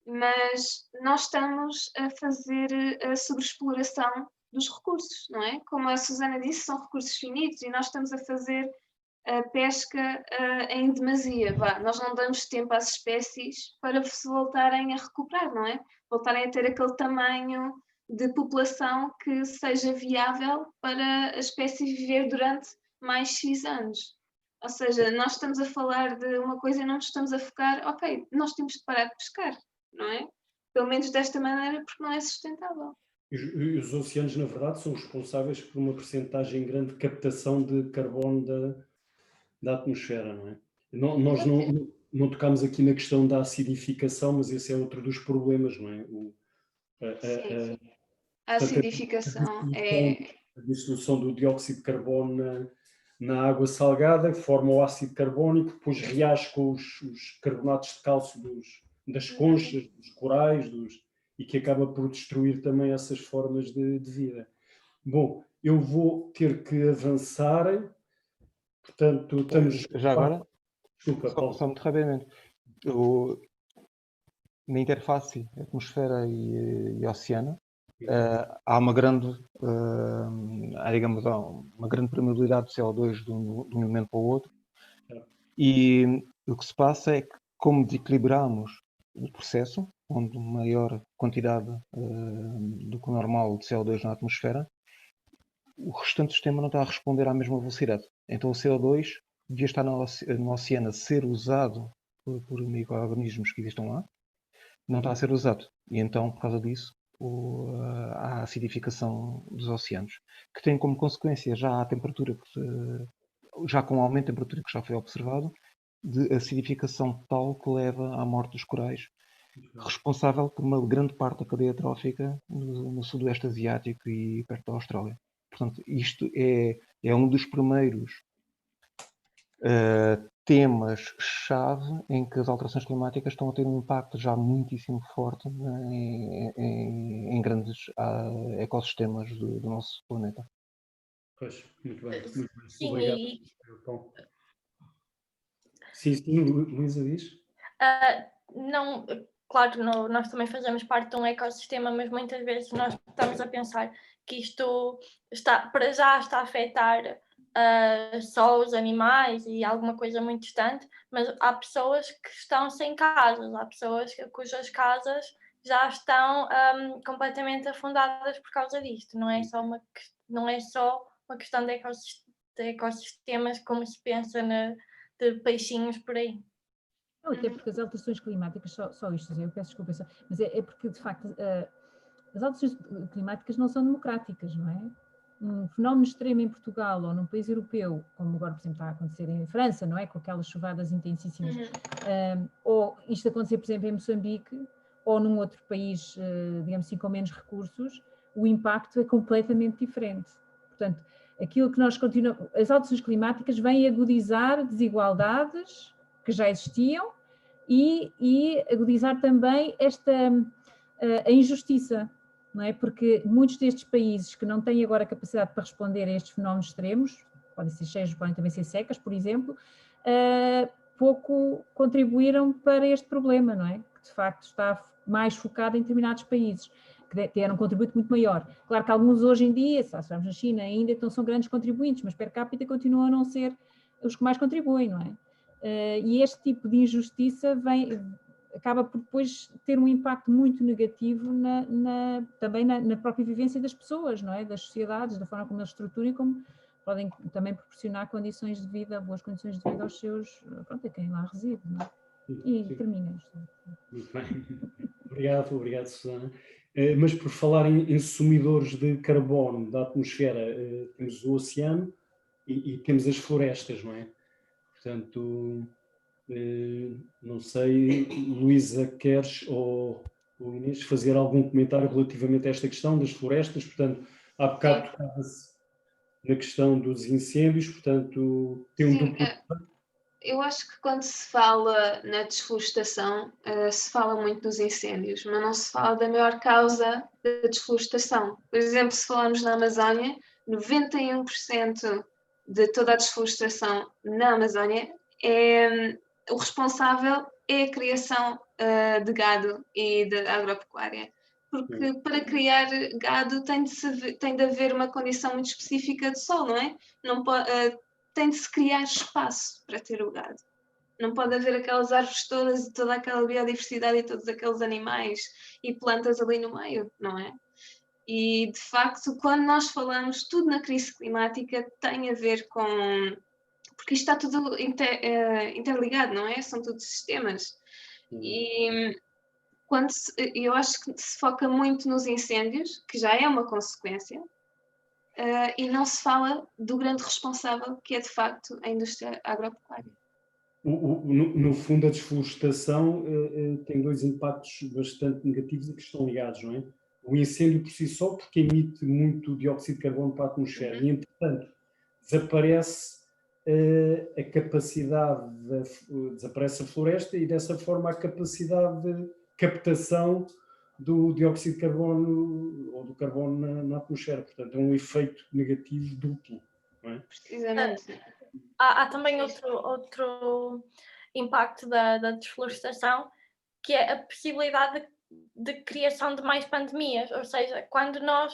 mas nós estamos a fazer a sobreexploração dos recursos, não é? Como a Susana disse, são recursos finitos e nós estamos a fazer a pesca em demasia. Nós não damos tempo às espécies para se voltarem a recuperar, não é? Voltarem a ter aquele tamanho de população que seja viável para a espécie viver durante mais X anos. Ou seja, nós estamos a falar de uma coisa e não nos estamos a focar, ok, nós temos de parar de pescar, não é? Pelo menos desta maneira, porque não é sustentável. E os oceanos, na verdade, são responsáveis por uma percentagem grande de captação de carbono da atmosfera, não é? Nós não tocámos aqui na questão da acidificação, mas esse é outro dos problemas, não é? Sim. A acidificação é... A dissolução do dióxido de carbono na água salgada, forma o ácido carbónico, depois reage com os carbonatos de cálcio das conchas, dos corais, e que acaba por destruir também essas formas de vida. Bom, eu vou ter que avançar, portanto, estamos... Já agora? Desculpa, Paulo. Só muito rapidamente. Na interface atmosfera e oceano, há uma grande, digamos, há uma grande permeabilidade de CO2 de um momento para o outro. E o que se passa é que, como desequilibramos o processo, onde maior quantidade do que o normal de CO2 na atmosfera, o restante do sistema não está a responder à mesma velocidade. Então o CO2 devia estar no oceano a ser usado por micro-organismos que existam lá, não está a ser usado. E então, por causa disso, há a acidificação dos oceanos, que tem como consequência já a temperatura, já com o aumento da temperatura que já foi observado, de acidificação tal que leva à morte dos corais, responsável por uma grande parte da cadeia trófica no sudoeste asiático e perto da Austrália. Portanto, isto é um dos primeiros temas-chave em que as alterações climáticas estão a ter um impacto já muitíssimo forte em grandes ecossistemas do nosso planeta. Pois, muito bem. Muito bem. Sim, Obrigado. Sim, Luísa diz? não, claro, nós também fazemos parte de um ecossistema, mas muitas vezes nós estamos a pensar que isto para já está a afetar só os animais e alguma coisa muito distante, mas há pessoas que estão sem casas, há pessoas cujas casas já estão completamente afundadas por causa disto. Não é só uma questão de ecossistemas como se pensa de peixinhos por aí. Não, até porque as alterações climáticas, só isto, eu peço desculpa, mas é porque, de facto, as alterações climáticas não são democráticas, não é? Um fenómeno extremo em Portugal ou num país europeu, como agora, por exemplo, está a acontecer em França, não é? Com aquelas chuvadas intensíssimas, ou isto acontecer, por exemplo, em Moçambique, ou num outro país, digamos assim, com menos recursos, o impacto é completamente diferente. Portanto, aquilo que nós continuamos, as alterações climáticas vêm agudizar desigualdades que já existiam e agudizar também a injustiça, não é? Porque muitos destes países que não têm agora capacidade para responder a estes fenómenos extremos, podem ser cheias, podem também ser secas, por exemplo, pouco contribuíram para este problema, não é? Que de facto está mais focado em determinados países, que deram um contributo muito maior. Claro que alguns hoje em dia, se estamos na China ainda, então são grandes contribuintes, mas per capita continuam a não ser os que mais contribuem, não é? E este tipo de injustiça acaba por depois ter um impacto muito negativo também na própria vivência das pessoas, não é? Das sociedades, da forma como eles estruturam e como podem também proporcionar condições de vida, boas condições de vida aos seus, pronto, a quem lá reside, não é? E termina. Muito bem. Obrigado, Susana. Mas por falar em sumidores de carbono da atmosfera, temos o oceano e temos as florestas, não é? Portanto, não sei, Luísa, queres ou Inês fazer algum comentário relativamente a esta questão das florestas? Portanto, há bocado tocava-se na questão dos incêndios, portanto, tem um duplo. Eu acho que quando se fala na desflorestação, se fala muito dos incêndios, mas não se fala da maior causa da desflorestação. Por exemplo, se falarmos na Amazónia, 91% de toda a desflorestação na Amazónia o responsável é a criação de gado e de agropecuária. Porque para criar gado tem de haver uma condição muito específica de solo, não é? Não pode, tem de se criar espaço para ter o gado. Não pode haver aquelas árvores todas e toda aquela biodiversidade e todos aqueles animais e plantas ali no meio, não é? E, de facto, quando nós falamos tudo na crise climática, tem a ver com... Porque isto está tudo interligado, não é? São todos sistemas. E eu acho que se foca muito nos incêndios, que já é uma consequência, e não se fala do grande responsável, que é, de facto, a indústria agropecuária. No fundo, a desflorestação tem dois impactos bastante negativos e que estão ligados, não é? O incêndio por si só, porque emite muito dióxido de carbono para a atmosfera e, entretanto, desaparece a capacidade, desaparece a floresta e, dessa forma, a capacidade de captação do dióxido de carbono ou do carbono na atmosfera. Portanto, é um efeito negativo duplo, não é? Precisamente. Há também outro impacto da desflorestação, que é a possibilidade de criação de mais pandemias, ou seja, quando nós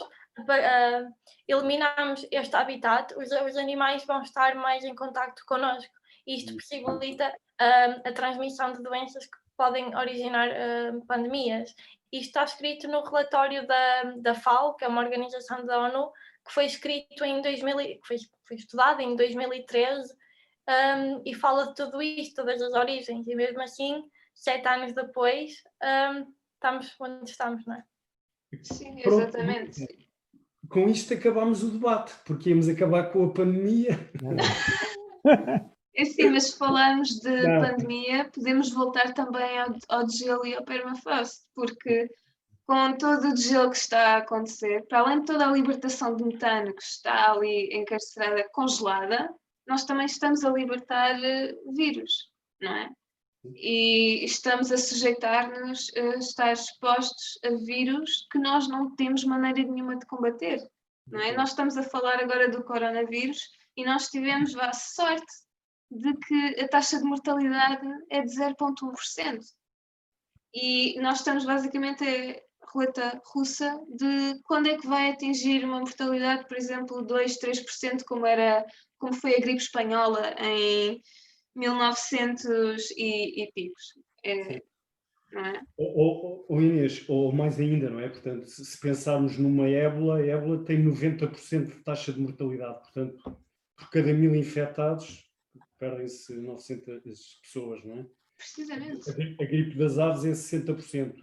eliminamos este habitat, os animais vão estar mais em contacto connosco e isto possibilita a transmissão de doenças que podem originar pandemias. Isto está escrito no relatório da FAO, que é uma organização da ONU, que foi escrito em foi estudado em 2013 e fala de tudo isto, todas as origens, e mesmo assim, 7 anos depois, estamos onde estamos, não é? Sim, Pronto. exatamente. Com isto acabámos o debate, porque íamos acabar com a pandemia. É sim, mas se falarmos de Não. pandemia, podemos voltar também ao degelo e ao permafrost, porque com todo o degelo que está a acontecer, para além de toda a libertação de metano que está ali encarcerada, congelada, nós também estamos a libertar vírus, não é? E estamos a sujeitar-nos a estar expostos a vírus que nós não temos maneira nenhuma de combater, não é? Nós estamos a falar agora do coronavírus e nós tivemos a sorte de que a taxa de mortalidade é de 0,1%. E nós estamos basicamente a roleta russa de quando é que vai atingir uma mortalidade, por exemplo, 2, 3%, como foi a gripe espanhola em 1900 e picos. Não é? Ou Inês, ou mais ainda, não é? Portanto, se pensarmos numa ébola, a ébola tem 90% de taxa de mortalidade. Portanto, por cada 1000 infectados, perdem-se 900 pessoas, não é? Precisamente. A gripe das aves é 60%.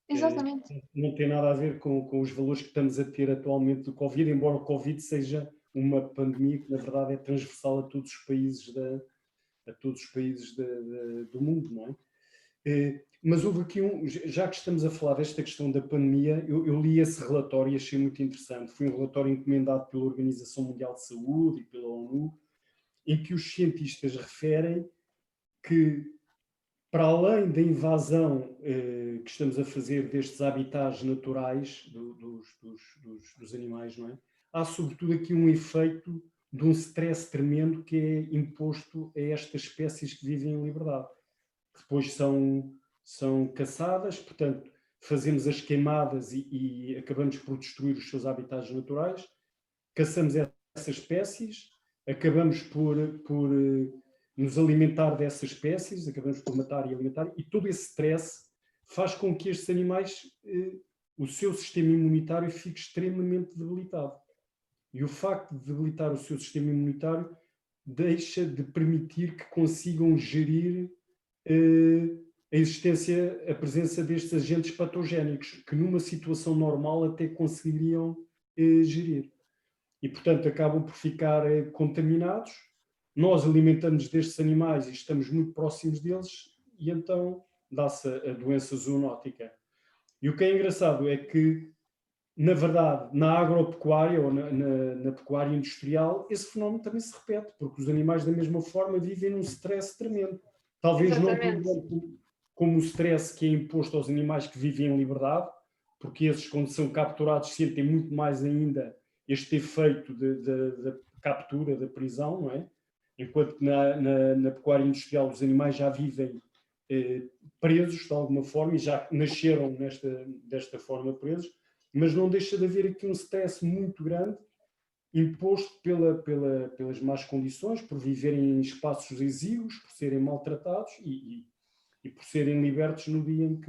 Exatamente. Não tem nada a ver com os valores que estamos a ter atualmente do Covid, embora o Covid seja uma pandemia que, na verdade, é transversal a todos os países, do mundo, não é? Mas houve aqui já que estamos a falar desta questão da pandemia, eu li esse relatório e achei muito interessante. Foi um relatório encomendado pela Organização Mundial de Saúde e pela ONU, em que os cientistas referem que, para além da invasão que estamos a fazer destes habitats naturais dos animais, não é? Há sobretudo aqui um efeito de um stress tremendo que é imposto a estas espécies que vivem em liberdade. Depois são caçadas, portanto, fazemos as queimadas e acabamos por destruir os seus habitats naturais, caçamos essas espécies, acabamos por nos alimentar dessas espécies, acabamos por matar e alimentar, e todo esse stress faz com que estes animais, o seu sistema imunitário fique extremamente debilitado. E o facto de debilitar o seu sistema imunitário deixa de permitir que consigam gerir a presença destes agentes patogénicos, que numa situação normal até conseguiriam gerir. E, portanto, acabam por ficar contaminados. Nós alimentamos destes animais e estamos muito próximos deles, e então dá-se a doença zoonótica. E o que é engraçado é que, na verdade, na agropecuária ou na pecuária industrial, esse fenómeno também se repete, porque os animais, da mesma forma, vivem num stress tremendo. Talvez Exatamente. não como o stress que é imposto aos animais que vivem em liberdade, porque esses, quando são capturados, sentem muito mais ainda este efeito da captura, da prisão, não é? Enquanto que na pecuária industrial os animais já vivem presos de alguma forma e já nasceram desta forma presos, mas não deixa de haver aqui um stress muito grande imposto pelas más condições, por viverem em espaços exíguos, por serem maltratados e por serem libertos no dia em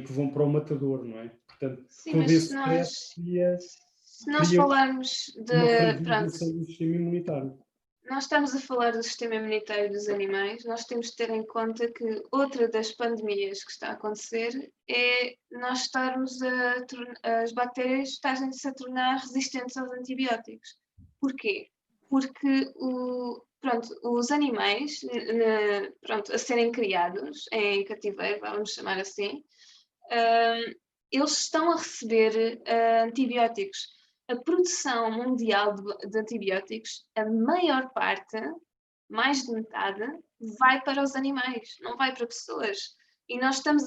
que vão para o matador, não é? Portanto, Sim, todo mas esse stress se nós cria falarmos uma de. Pronto, fragilização do sistema imunitário. nós estamos a falar do sistema imunitário dos animais, nós temos de ter em conta que outra das pandemias que está a acontecer é nós estarmos as bactérias estarem-se a tornar resistentes aos antibióticos. Porquê? Porque os animais a serem criados em cativeiro, vamos chamar assim, eles estão a receber antibióticos. A produção mundial de antibióticos, a maior parte, mais de metade, vai para os animais, não vai para pessoas. E nós estamos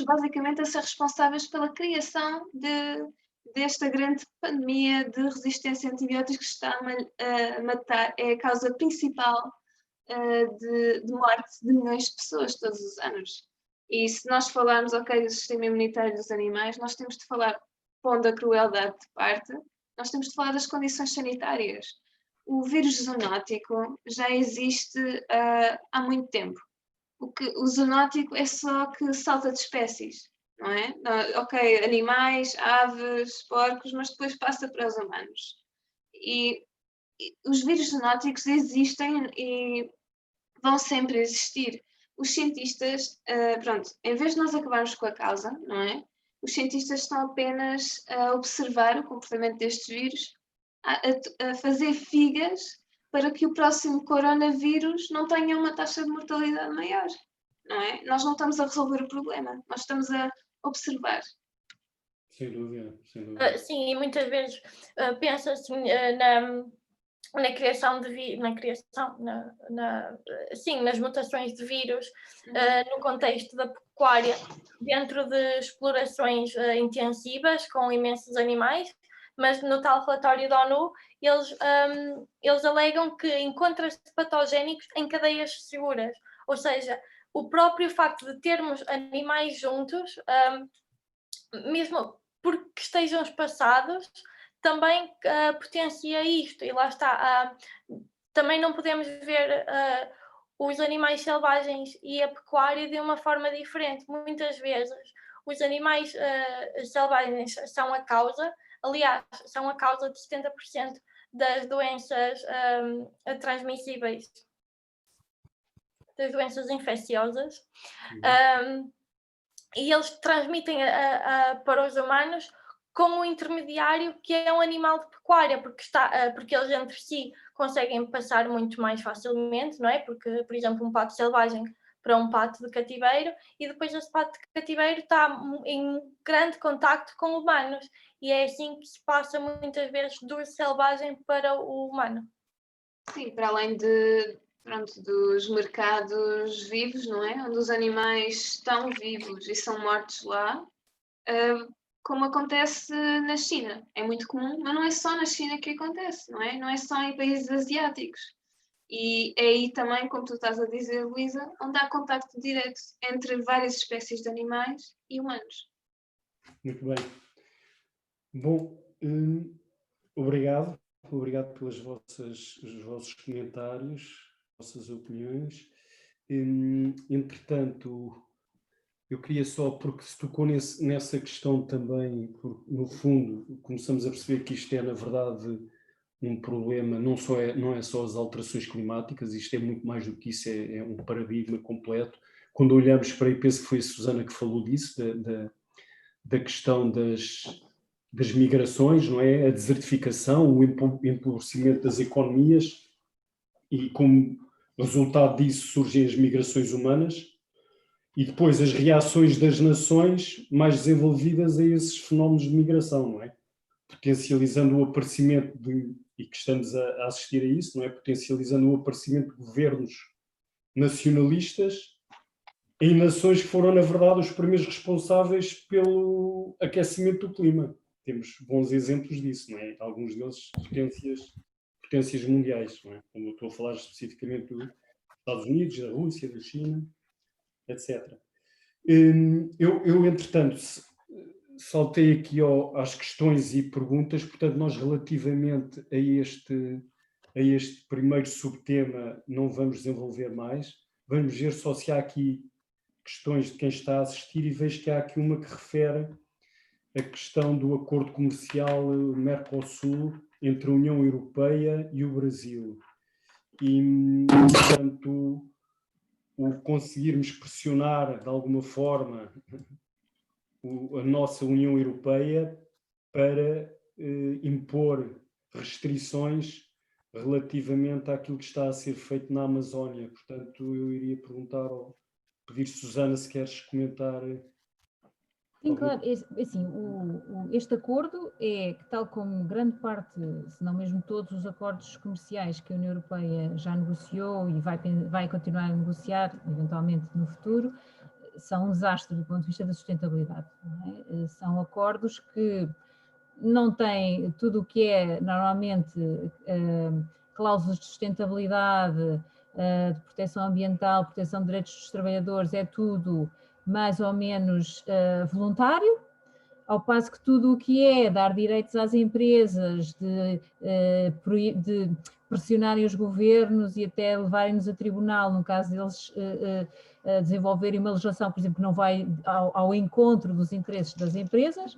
basicamente a ser responsáveis pela criação desta grande pandemia de resistência a antibióticos que está a matar, é a causa principal de morte de milhões de pessoas todos os anos. E se nós falarmos, ok, do sistema imunitário dos animais, nós temos de falar, pondo a crueldade de parte, nós temos de falar das condições sanitárias. O vírus zoonótico já existe há muito tempo. O zoonótico é só que salta de espécies, não é? Ok, animais, aves, porcos, mas depois passa para os humanos. E os vírus zoonóticos existem e vão sempre existir. Os cientistas, pronto, em vez de nós acabarmos com a causa, não é? Os cientistas estão apenas a observar o comportamento destes vírus, a fazer figas para que o próximo coronavírus não tenha uma taxa de mortalidade maior, não é? Nós não estamos a resolver o problema, nós estamos a observar. Sem dúvida, sem dúvida. Sim, e muitas vezes pensa-se na criação de nas mutações de vírus no contexto da pecuária, dentro de explorações intensivas com imensos animais, mas no tal relatório da ONU eles alegam que encontra-se patogénicos em cadeias seguras, ou seja, o próprio facto de termos animais juntos, mesmo porque estejam espaçados, também potencia isto, e lá está. Também não podemos ver os animais selvagens e a pecuária de uma forma diferente. Muitas vezes os animais selvagens são a causa, aliás, são a causa de 70% das doenças transmissíveis, das doenças infecciosas. E eles transmitem para os humanos com um intermediário que é um animal de pecuária, porque eles entre si conseguem passar muito mais facilmente, não é? Porque, por exemplo, um pato selvagem para um pato de cativeiro, e depois esse pato de cativeiro está em grande contacto com humanos, e é assim que se passa muitas vezes do selvagem para o humano. Sim, para além dos mercados vivos, não é? Onde os animais estão vivos e são mortos lá, como acontece na China. É muito comum, mas não é só na China que acontece, não é? Não é só em países asiáticos. E é aí também, como tu estás a dizer, Luísa, onde há contacto direto entre várias espécies de animais e humanos. Muito bem. Bom, obrigado pelos vossos comentários, vossas opiniões. Entretanto, eu queria só, porque se tocou nessa questão também, porque no fundo começamos a perceber que isto é, na verdade, um problema, não é só as alterações climáticas, isto é muito mais do que isso, é um paradigma completo. Quando olhamos para aí, penso que foi a Susana que falou disso, da questão das migrações, não é? A desertificação, o empobrecimento das economias, e como resultado disso surgem as migrações humanas, e depois as reações das nações mais desenvolvidas a esses fenómenos de migração, não é? Potencializando o aparecimento e que estamos a assistir a isso, não é? Potencializando o aparecimento de governos nacionalistas em nações que foram, na verdade, os primeiros responsáveis pelo aquecimento do clima. Temos bons exemplos disso, não é? Alguns deles potências mundiais, não é? Como eu estou a falar especificamente dos Estados Unidos, da Rússia, da China, etc. Eu entretanto, saltei aqui às questões e perguntas, portanto, nós relativamente a este primeiro subtema não vamos desenvolver mais, vamos ver só se há aqui questões de quem está a assistir, e vejo que há aqui uma que refere a questão do acordo comercial Mercosul entre a União Europeia e o Brasil. E, portanto, o conseguirmos pressionar de alguma forma a nossa União Europeia para impor restrições relativamente àquilo que está a ser feito na Amazónia. Portanto, eu iria pedir, Susana, se queres comentar. Sim, claro. Assim, este acordo é, tal como grande parte, se não mesmo todos os acordos comerciais que a União Europeia já negociou e vai continuar a negociar, eventualmente no futuro, são um desastre do ponto de vista da sustentabilidade. Não é? São acordos que não têm tudo o que é normalmente cláusulas de sustentabilidade, de proteção ambiental, proteção de direitos dos trabalhadores, é tudo mais ou menos voluntário, ao passo que tudo o que é dar direitos às empresas, de pressionarem os governos e até levarem-nos a tribunal, no caso deles desenvolverem uma legislação, por exemplo, que não vai ao encontro dos interesses das empresas,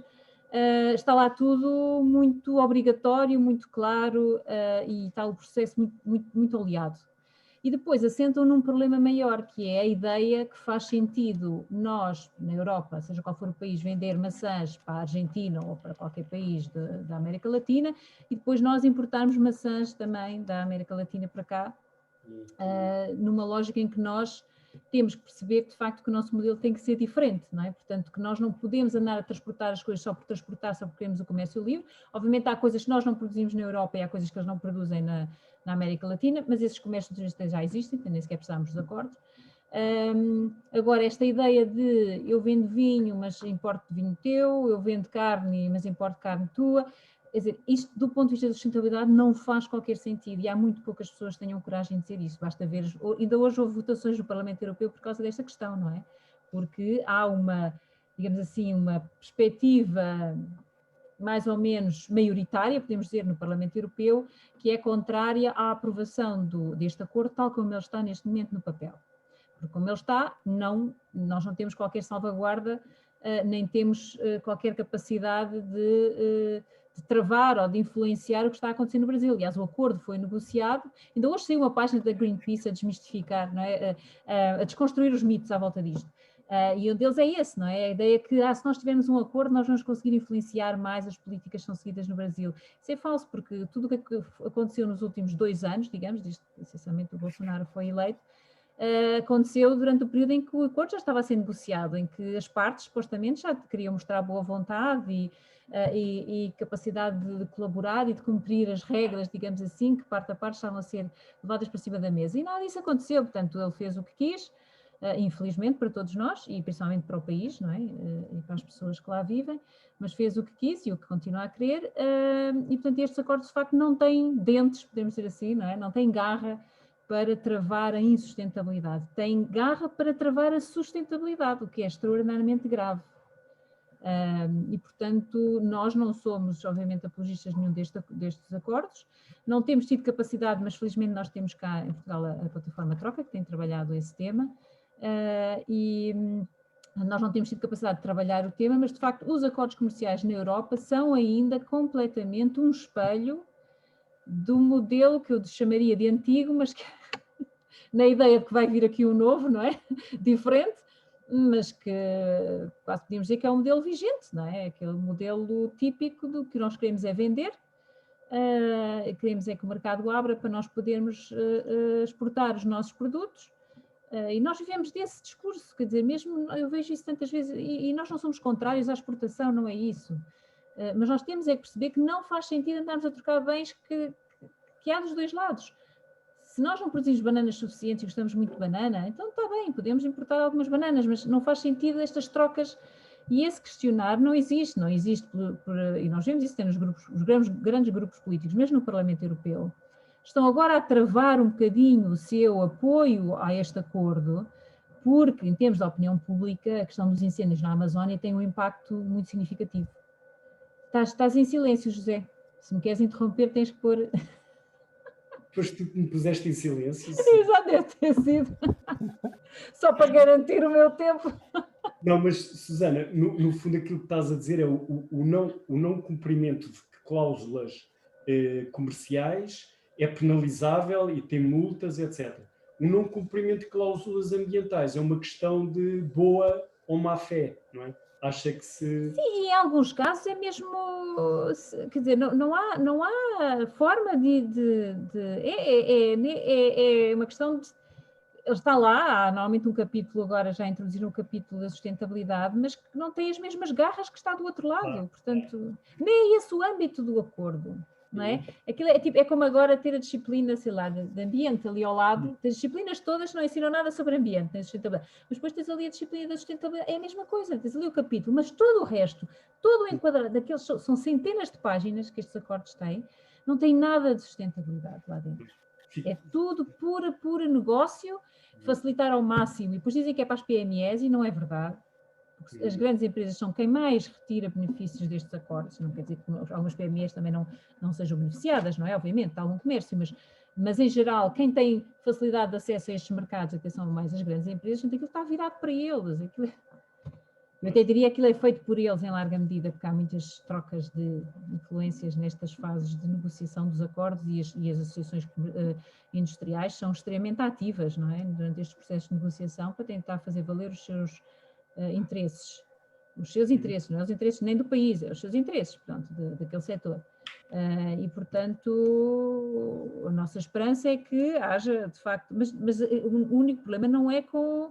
está lá tudo muito obrigatório, muito claro, e está o processo muito oleado. E depois assentam num problema maior, que é a ideia que faz sentido nós, na Europa, seja qual for o país, vender maçãs para a Argentina ou para qualquer país da América Latina, e depois nós importarmos maçãs também da América Latina para cá, numa lógica em que nós temos que perceber que, de facto, que o nosso modelo tem que ser diferente, não é? Portanto, que nós não podemos andar a transportar as coisas só por transportar, só porque queremos o comércio livre. Obviamente há coisas que nós não produzimos na Europa e há coisas que eles não produzem na América Latina, mas esses comércios já existem, nem sequer precisamos dos acordos. Agora, esta ideia de eu vendo vinho, mas importo vinho teu, eu vendo carne, mas importo carne tua, quer dizer, isto do ponto de vista da sustentabilidade não faz qualquer sentido e há muito poucas pessoas que tenham coragem de dizer isso. Basta ver, ainda hoje houve votações no Parlamento Europeu por causa desta questão, não é? Porque há uma, digamos assim, uma perspectiva mais ou menos maioritária, podemos dizer, no Parlamento Europeu, que é contrária à aprovação deste acordo, tal como ele está neste momento no papel. Porque como ele está, nós não temos qualquer salvaguarda, nem temos qualquer capacidade de travar ou de influenciar o que está a acontecer no Brasil. Aliás, o acordo foi negociado, ainda hoje saiu uma página da Greenpeace a desmistificar, não é? A desconstruir os mitos à volta disto. E um deles é esse, não é? A ideia que se nós tivermos um acordo nós vamos conseguir influenciar mais as políticas que são seguidas no Brasil. Isso é falso, porque tudo o que aconteceu nos últimos 2 anos, digamos, desde que essencialmente o Bolsonaro foi eleito, aconteceu durante o período em que o acordo já estava a ser negociado, em que as partes supostamente já queriam mostrar boa vontade e capacidade de colaborar e de cumprir as regras, digamos assim, que parte a parte estavam a ser levadas para cima da mesa. E nada disso aconteceu, portanto ele fez o que quis, infelizmente para todos nós e principalmente para o país, não é? E para as pessoas que lá vivem, mas fez o que quis e o que continua a querer, e portanto estes acordos de facto não têm dentes, podemos dizer assim, não é? Não têm garra para travar a insustentabilidade, tem garra para travar a sustentabilidade, o que é extraordinariamente grave. E, portanto, nós não somos, obviamente, apologistas de nenhum destes acordos, não temos tido capacidade, mas felizmente nós temos cá em Portugal a plataforma Troca, que tem trabalhado esse tema, e nós não temos tido capacidade de trabalhar o tema, mas, de facto, os acordos comerciais na Europa são ainda completamente um espelho do modelo que eu chamaria de antigo, mas que na ideia de que vai vir aqui um novo, não é? Diferente, mas que quase podíamos dizer que é um modelo vigente, não é? Aquele modelo típico do que nós queremos é vender, queremos é que o mercado abra para nós podermos exportar os nossos produtos, e nós vivemos desse discurso, quer dizer, mesmo eu vejo isso tantas vezes, e nós não somos contrários à exportação, não é isso. Mas nós temos é que perceber que não faz sentido andarmos a trocar bens que há dos dois lados. Se nós não produzimos bananas suficientes e gostamos muito de banana, então está bem, podemos importar algumas bananas, mas não faz sentido estas trocas. E esse questionar não existe, e nós vemos isso nos grupos, os grandes grupos políticos, mesmo no Parlamento Europeu, estão agora a travar um bocadinho o seu apoio a este acordo, porque, em termos de opinião pública, a questão dos incêndios na Amazónia tem um impacto muito significativo. Estás em silêncio, José. Se me queres interromper, tens que pôr... Depois tu me puseste em silêncio. Exato, deve ter sido. Só para garantir o meu tempo. Não, mas, Susana, no fundo aquilo que estás a dizer é o não cumprimento de cláusulas comerciais é penalizável e tem multas, etc. O não cumprimento de cláusulas ambientais é uma questão de boa ou má fé, não é? Acha que se... Sim, em alguns casos é mesmo, quer dizer, não há forma é uma questão de... Está lá, há normalmente um capítulo, agora já introduziram um capítulo da sustentabilidade, mas que não tem as mesmas garras que está do outro lado, portanto, nem é esse o âmbito do acordo, não é? Aquilo é como agora ter a disciplina, sei lá, de ambiente ali ao lado, as disciplinas todas não ensinam nada sobre ambiente, nem sustentabilidade, mas depois tens ali a disciplina da sustentabilidade, é a mesma coisa, tens ali o capítulo, mas todo o resto, todo o enquadrado, daqueles são centenas de páginas que estes acordos têm, não tem nada de sustentabilidade lá dentro. É tudo pura negócio, facilitar ao máximo, e depois dizem que é para as PMEs e não é verdade, porque as grandes empresas são quem mais retira benefícios destes acordos, não quer dizer que algumas PMEs também não sejam beneficiadas, não é? Obviamente, está algum comércio, mas em geral, quem tem facilidade de acesso a estes mercados, que são mais as grandes empresas, aquilo está virado para eles, eu até diria que aquilo é feito por eles em larga medida, porque há muitas trocas de influências nestas fases de negociação dos acordos e as associações industriais são extremamente ativas, não é? Durante estes processos de negociação para tentar fazer valer os seus interesses. Os seus interesses, não é os interesses nem do país, é os seus interesses, portanto, daquele setor. E, portanto, a nossa esperança é que haja, de facto, mas o único problema não é com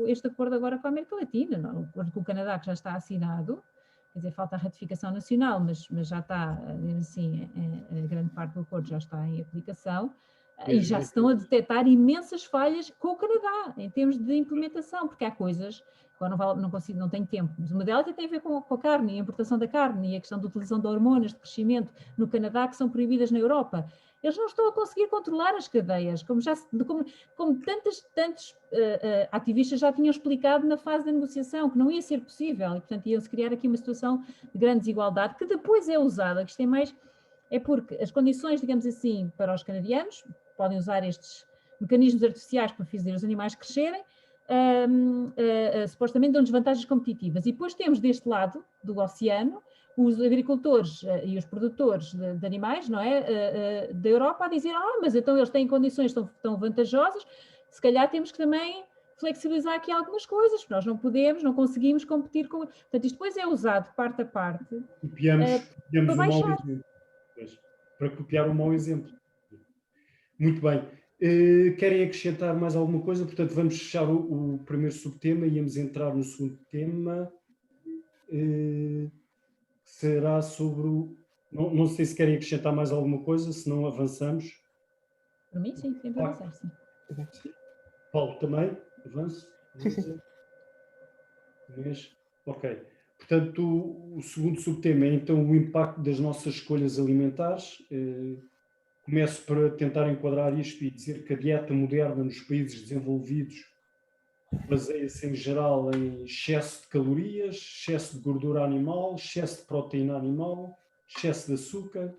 este acordo agora com a América Latina, não, o acordo com o Canadá, que já está assinado, quer dizer, falta a ratificação nacional, mas já está, assim, a grande parte do acordo já está em aplicação, e já se estão a detectar imensas falhas com o Canadá, em termos de implementação, porque há coisas, agora não tenho tempo, mas uma delas tem a ver com a carne, a importação da carne e a questão da utilização de hormonas de crescimento no Canadá, que são proibidas na Europa. Eles não estão a conseguir controlar as cadeias, como tantos ativistas já tinham explicado na fase da negociação, que não ia ser possível, e portanto iam-se criar aqui uma situação de grande desigualdade, que depois é usada, que isto é porque as condições, digamos assim, para os canadianos, podem usar estes mecanismos artificiais para fazer os animais crescerem, supostamente dão-lhes vantagens competitivas. E depois temos deste lado do oceano os agricultores e os produtores de animais, não é, da Europa a dizer, mas então eles têm condições tão vantajosas, se calhar temos que também flexibilizar aqui algumas coisas, porque nós não conseguimos competir com... Portanto, isto depois é usado parte a parte Copiamos para o mau baixar. exemplo. Para copiar o mau exemplo. Muito bem. Querem acrescentar mais alguma coisa? Portanto, vamos fechar o primeiro subtema e íamos entrar no segundo tema. Será sobre o... Não sei se querem acrescentar mais alguma coisa, se não avançamos. Para mim, sim, sempre avançar, sim. Paulo, também? Avanço? Sim. Ok. Portanto, o segundo subtema é então o impacto das nossas escolhas alimentares. Começo para tentar enquadrar isto e dizer que a dieta moderna nos países desenvolvidos baseia-se em geral em excesso de calorias, excesso de gordura animal, excesso de proteína animal, excesso de açúcar,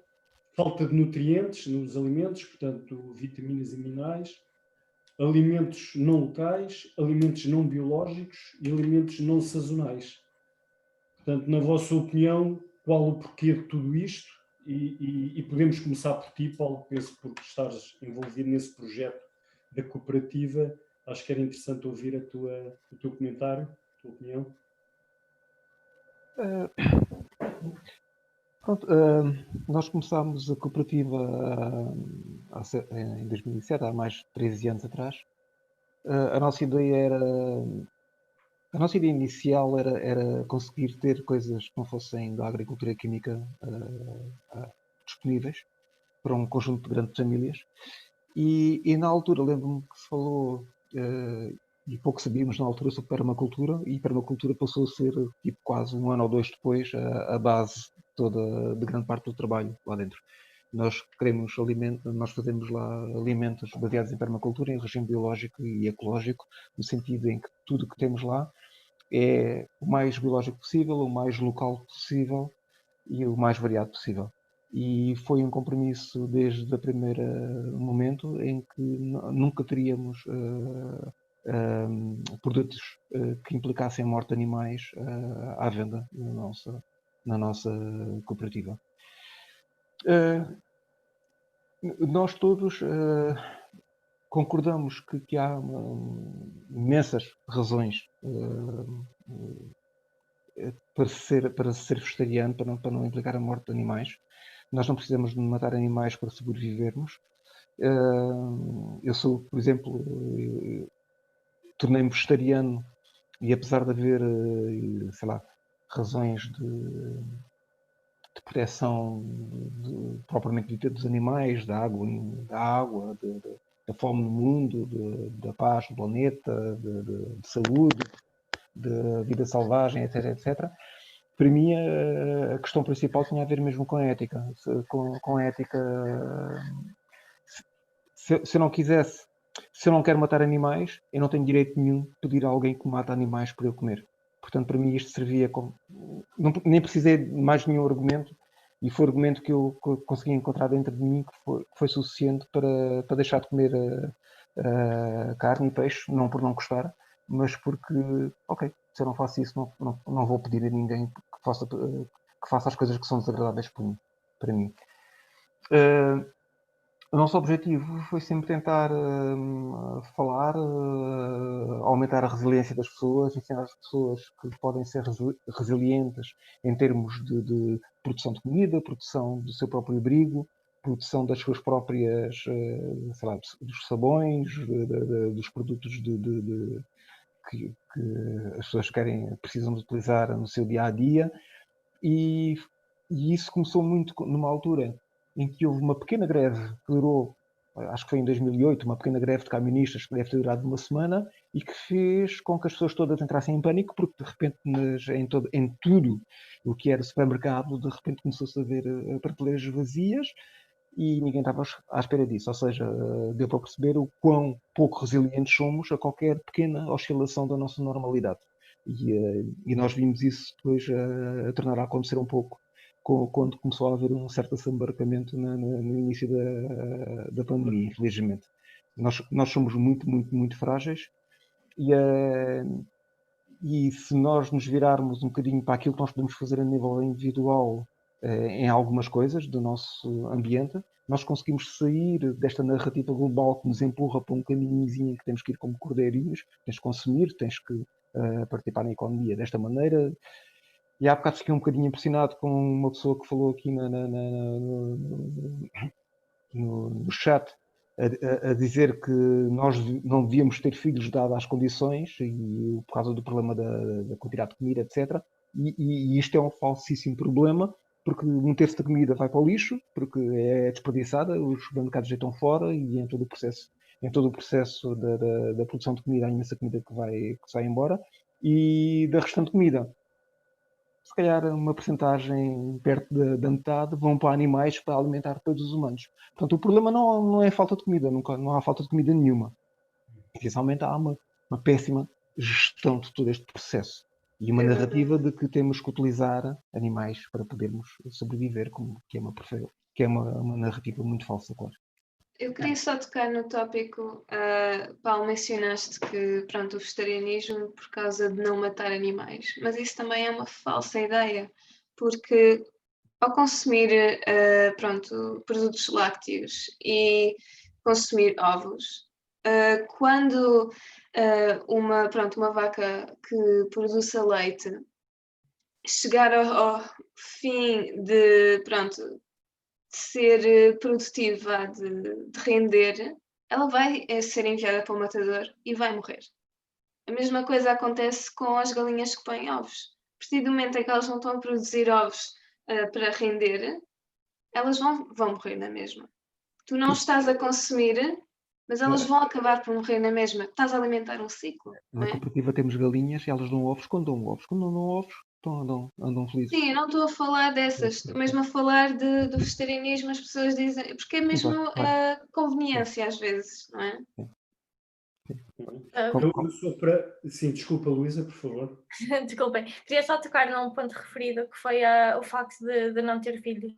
falta de nutrientes nos alimentos, portanto, vitaminas e minerais, alimentos não locais, alimentos não biológicos e alimentos não sazonais. Portanto, na vossa opinião, qual o porquê de tudo isto? E podemos começar por ti, Paulo, penso porque estás envolvido nesse projeto da cooperativa. Acho que era interessante ouvir o teu comentário, a tua opinião. Pronto, nós começámos a cooperativa em 2007, há mais de 13 anos atrás. A nossa ideia inicial era conseguir ter coisas que não fossem da agricultura química disponíveis para um conjunto de grandes famílias. E na altura, lembro-me que se falou, e pouco sabíamos na altura, sobre permacultura, e permacultura passou a ser, tipo, quase um ano ou dois depois, a base toda de grande parte do trabalho lá dentro. Nós fazemos lá alimentos baseados em permacultura, em regime biológico e ecológico, no sentido em que tudo que temos lá é o mais biológico possível, o mais local possível e o mais variado possível. E foi um compromisso desde o primeiro momento em que nunca teríamos produtos que implicassem a morte de animais à venda na nossa cooperativa. Nós todos concordamos que há imensas razões para ser vegetariano, para não implicar a morte de animais. Nós não precisamos de matar animais para sobrevivermos. Eu sou, por exemplo, tornei-me vegetariano e apesar de haver, sei lá, razões de proteção propriamente dita dos animais, da água, da fome no mundo, da paz no planeta, de saúde, da vida selvagem, etc. Para mim, a questão principal tinha a ver mesmo com a ética. Com a ética, se eu não quisesse Se eu não quero matar animais, eu não tenho direito nenhum de pedir a alguém que mate animais para eu comer. Portanto, para mim isto servia como... nem precisei de mais nenhum argumento, e foi o argumento que eu consegui encontrar dentro de mim que foi suficiente para deixar de comer carne e peixe, não por não gostar, mas porque, ok, se eu não faço isso, não vou pedir a ninguém que faça as coisas que são desagradáveis para mim. O nosso objetivo foi sempre tentar falar, aumentar a resiliência das pessoas, ensinar as pessoas que podem ser resilientes em termos de produção de comida, produção do seu próprio abrigo, produção das suas próprias, sei lá, dos sabões, dos produtos que as pessoas precisam de utilizar no seu dia a dia, e isso começou muito numa altura em que houve uma pequena greve que durou, acho que foi em 2008, uma pequena greve de camionistas que deve ter durado uma semana e que fez com que as pessoas todas entrassem em pânico, porque de repente em tudo o que era supermercado, de repente começou-se a ver prateleiras vazias e ninguém estava à espera disso. Ou seja, deu para perceber o quão pouco resilientes somos a qualquer pequena oscilação da nossa normalidade. E nós vimos isso depois a tornar a acontecer um pouco quando começou a haver um certo assambarcamento no início da pandemia, infelizmente. Nós somos muito, muito, muito frágeis e se nós nos virarmos um bocadinho para aquilo que nós podemos fazer a nível individual em algumas coisas do nosso ambiente, nós conseguimos sair desta narrativa global que nos empurra para um caminhozinho que temos que ir como cordeirinhos, tens que consumir, tens que participar na economia desta maneira. E há bocado fiquei um bocadinho impressionado com uma pessoa que falou aqui no chat a dizer que nós não devíamos ter filhos dadas as condições e por causa do problema da quantidade de comida, etc. E isto é um falsíssimo problema, porque um terço da comida vai para o lixo, porque é desperdiçada, os supermercados deitam fora e em todo o processo da produção de comida há imensa comida que se vai embora, e da restante comida, se calhar uma porcentagem perto da metade vão para animais para alimentar todos os humanos. Portanto, o problema não é a falta de comida, não há falta de comida nenhuma. Essencialmente há uma péssima gestão de todo este processo e uma narrativa de que temos que utilizar animais para podermos sobreviver, que é uma narrativa muito falsa, claro. Eu queria só tocar no tópico, Paulo, mencionaste que, pronto, o vegetarianismo por causa de não matar animais, mas isso também é uma falsa ideia, porque ao consumir, pronto, produtos lácteos e consumir ovos, quando uma vaca que produza leite chegar ao fim de, pronto, de ser produtiva, de render, ela vai ser enviada para o matador e vai morrer. A mesma coisa acontece com as galinhas que põem ovos. A partir do momento em que elas não estão a produzir ovos para render, elas vão morrer na mesma. Tu não estás a consumir, mas elas vão acabar por morrer na mesma. Estás a alimentar um ciclo. Na cooperativa temos galinhas e elas dão ovos quando dão ovos. Quando não dão ovos, então andam felizes. Sim, eu não estou a falar dessas, estou mesmo a falar do vegetarianismo, as pessoas dizem, porque é mesmo a conveniência às vezes, não é? Sim, desculpa, Luísa, por favor. Desculpem, queria só tocar num ponto referido, que foi o facto de não ter filhos.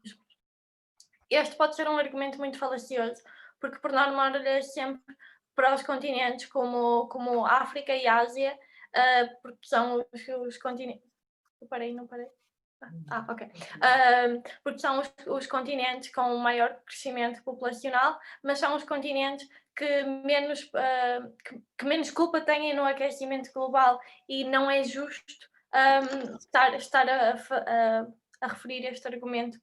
Este pode ser um argumento muito falacioso, porque por norma olha sempre para os continentes como África e Ásia, porque são os continentes... Não parei? Ok. Porque são os continentes com maior crescimento populacional, mas são os continentes que menos culpa têm no aquecimento global, e não é justo estar a referir este argumento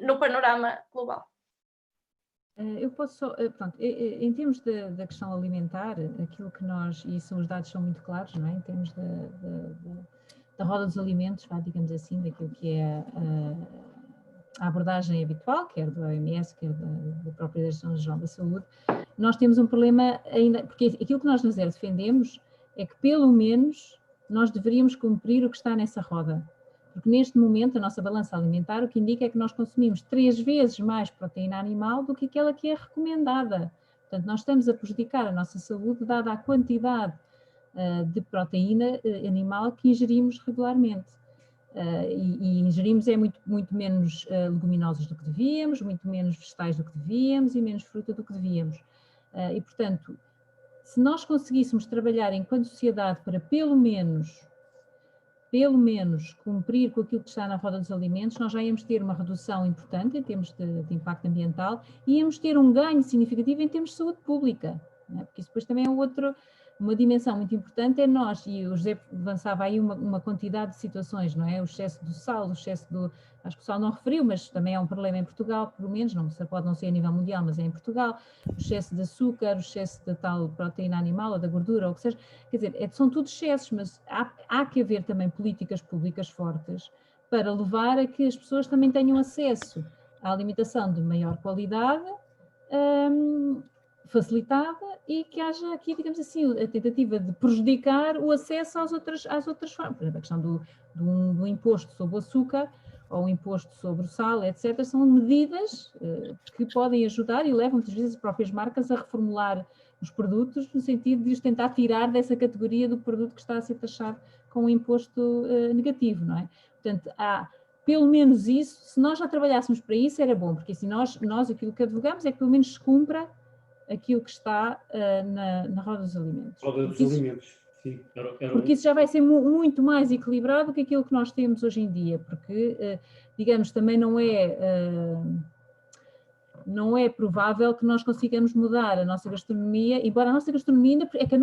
no panorama global. Eu posso só, pronto, em termos da questão alimentar, aquilo que os dados são muito claros, não é? Em termos da roda dos alimentos, digamos assim, daquilo que é a abordagem habitual, quer do OMS, quer da própria Direção-Geral da Saúde, nós temos um problema ainda, porque aquilo que nós na Zero defendemos é que pelo menos nós deveríamos cumprir o que está nessa roda. Porque neste momento a nossa balança alimentar o que indica é que nós consumimos 3 vezes mais proteína animal do que aquela que é recomendada. Portanto, nós estamos a prejudicar a nossa saúde dada a quantidade de proteína animal que ingerimos regularmente. E ingerimos muito menos leguminosas do que devíamos, muito menos vegetais do que devíamos e menos fruta do que devíamos. E, portanto, se nós conseguíssemos trabalhar enquanto sociedade para pelo menos cumprir com aquilo que está na roda dos alimentos, nós já íamos ter uma redução importante em termos de impacto ambiental e íamos ter um ganho significativo em termos de saúde pública, não é? Porque isso depois também é uma dimensão muito importante, é nós, e o José avançava aí uma quantidade de situações, não é? O excesso do sal, acho que o sal não referiu, mas também é um problema em Portugal, pelo menos, pode não ser a nível mundial, mas é em Portugal, o excesso de açúcar, o excesso da tal proteína animal ou da gordura, ou o que seja, quer dizer, são tudo excessos, mas há que haver também políticas públicas fortes para levar a que as pessoas também tenham acesso à alimentação de maior qualidade, facilitada, e que haja aqui, digamos assim, a tentativa de prejudicar o acesso às outras formas. Por exemplo, a questão do imposto sobre o açúcar ou o imposto sobre o sal, etc., são medidas que podem ajudar e levam muitas vezes as próprias marcas a reformular os produtos no sentido de os tentar tirar dessa categoria do produto que está a ser taxado com um imposto negativo, não é? Portanto, há pelo menos isso, se nós já trabalhássemos para isso era bom, porque assim nós aquilo que advogamos é que pelo menos se cumpra aquilo que está na roda dos alimentos. Roda dos alimentos, sim. Porque isso já vai ser muito mais equilibrado que aquilo que nós temos hoje em dia, porque, digamos, também não é provável que nós consigamos mudar a nossa gastronomia, embora a nossa gastronomia ainda, é que e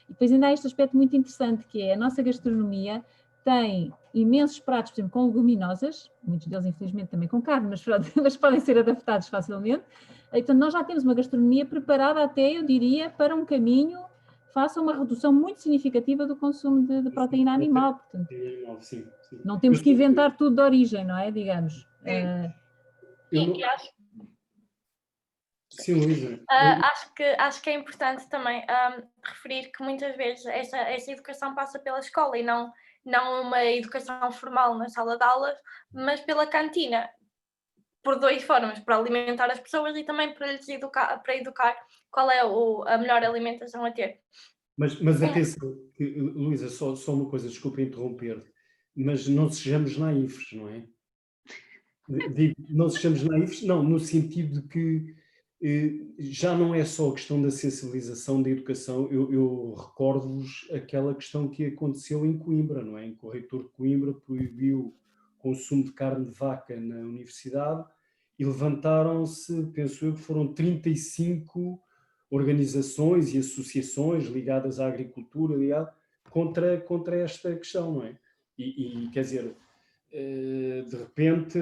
depois ainda há este aspecto muito interessante, que é a nossa gastronomia tem imensos pratos, por exemplo, com leguminosas, muitos deles infelizmente também com carne, mas podem ser adaptados facilmente. Então nós já temos uma gastronomia preparada até, eu diria, para um caminho, faça uma redução muito significativa do consumo de proteína animal. Portanto, sim. não temos que inventar tudo de origem, não é? Digamos. E acho Sim, Luísa. Acho que é importante também referir que muitas vezes essa educação passa pela escola e não uma educação formal na sala de aulas, mas pela cantina, por duas formas, para alimentar as pessoas e também para lhes educar qual é a melhor alimentação a ter. Mas atenção, Luísa, só uma coisa, desculpa interromper, mas não sejamos naifes, não é? Não sejamos naifes, não, no sentido de que já não é só a questão da sensibilização, da educação. Eu recordo-vos aquela questão que aconteceu em Coimbra, não é? Em que o reitor de Coimbra proibiu o consumo de carne de vaca na universidade e levantaram-se, penso eu, que foram 35 organizações e associações ligadas à agricultura, contra esta questão, não é? E quer dizer, de repente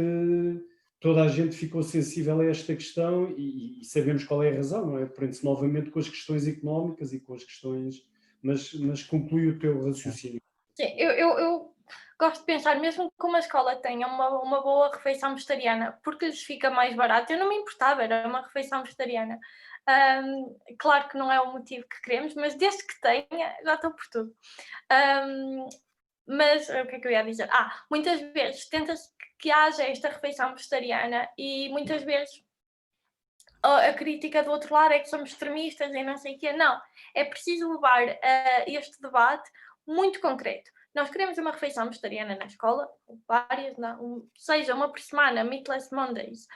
toda a gente ficou sensível a esta questão e sabemos qual é a razão, não é? Prende-se novamente com as questões económicas e com as questões... Mas conclui o teu raciocínio. Sim, eu gosto de pensar, mesmo que uma escola tenha uma boa refeição vegetariana, porque lhes fica mais barato, eu não me importava, era uma refeição vegetariana. Claro que não é o motivo que queremos, mas desde que tenha, já estou por tudo. Mas o que é que eu ia dizer? Muitas vezes tenta-se que haja esta refeição vegetariana e muitas vezes a crítica do outro lado é que somos extremistas e não sei o quê. Não, é preciso levar este debate muito concreto. Nós queremos uma refeição vegetariana na escola, várias, seja uma por semana, Meatless Mondays,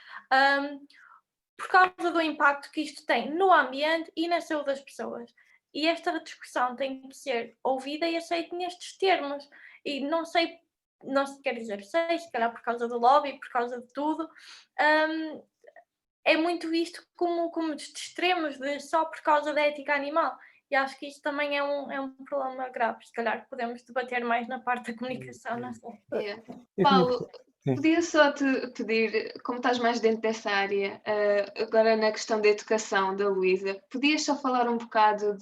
por causa do impacto que isto tem no ambiente e na saúde das pessoas. E esta discussão tem que ser ouvida e aceita nestes termos. E não sei se quer dizer, se calhar por causa do lobby, por causa de tudo, é muito visto como de extremos, só por causa da ética animal. E acho que isto também é um problema grave. Se calhar podemos debater mais na parte da comunicação, não sei. Yeah. Paulo, podia só te pedir, como estás mais dentro dessa área, agora na questão da educação da Luísa, podias só falar um bocado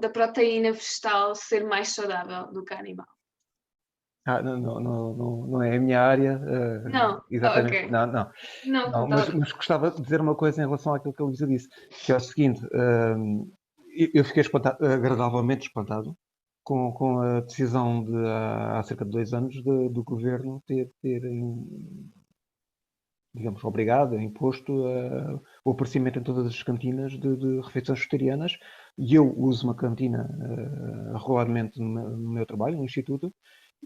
da proteína vegetal ser mais saudável do que a animal? Não é a minha área. Não, exatamente. ok. Não, mas gostava de dizer uma coisa em relação àquilo que a Luísa disse, que é o seguinte: eu fiquei agradavelmente espantado com a decisão há cerca de 2 anos do governo ter digamos, obrigado, é imposto o aparecimento em todas as cantinas de refeições vegetarianas, e eu uso uma cantina regularmente no meu trabalho, no Instituto,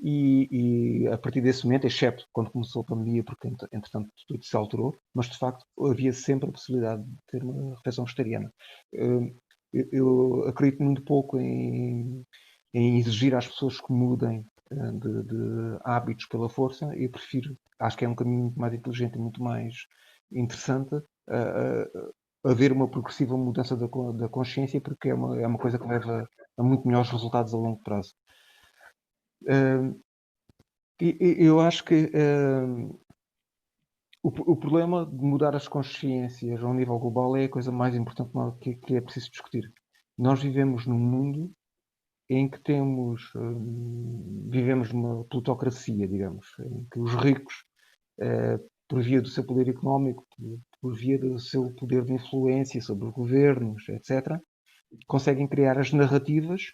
e a partir desse momento, exceto quando começou a pandemia, porque entretanto tudo se alterou, mas de facto havia sempre a possibilidade de ter uma refeição vegetariana. Eu acredito muito pouco em exigir às pessoas que mudem de hábitos pela força. Eu prefiro, acho que é um caminho muito mais inteligente e muito mais interessante haver uma progressiva mudança da consciência, porque é uma coisa que leva a muito melhores resultados a longo prazo. Eu acho que o problema de mudar as consciências a um nível global é a coisa mais importante que é preciso discutir. Nós vivemos num mundo em que vivemos numa plutocracia, digamos, em que os ricos, por via do seu poder económico, por via do seu poder de influência sobre os governos, etc., conseguem criar as narrativas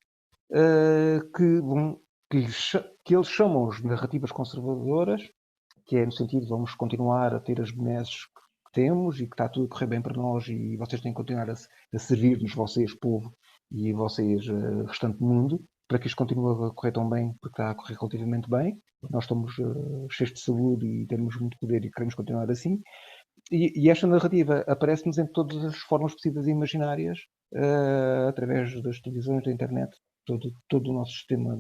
que eles chamam de narrativas conservadoras, que é no sentido de vamos continuar a ter as benesses que temos e que está tudo a correr bem para nós e vocês têm que continuar a servir-nos, vocês, povo, e vocês, restante mundo, para que isto continue a correr tão bem, porque está a correr relativamente bem. Nós estamos cheios de saúde e temos muito poder e queremos continuar assim. E esta narrativa aparece-nos em todas as formas possíveis e imaginárias, através das televisões, da internet, todo o nosso sistema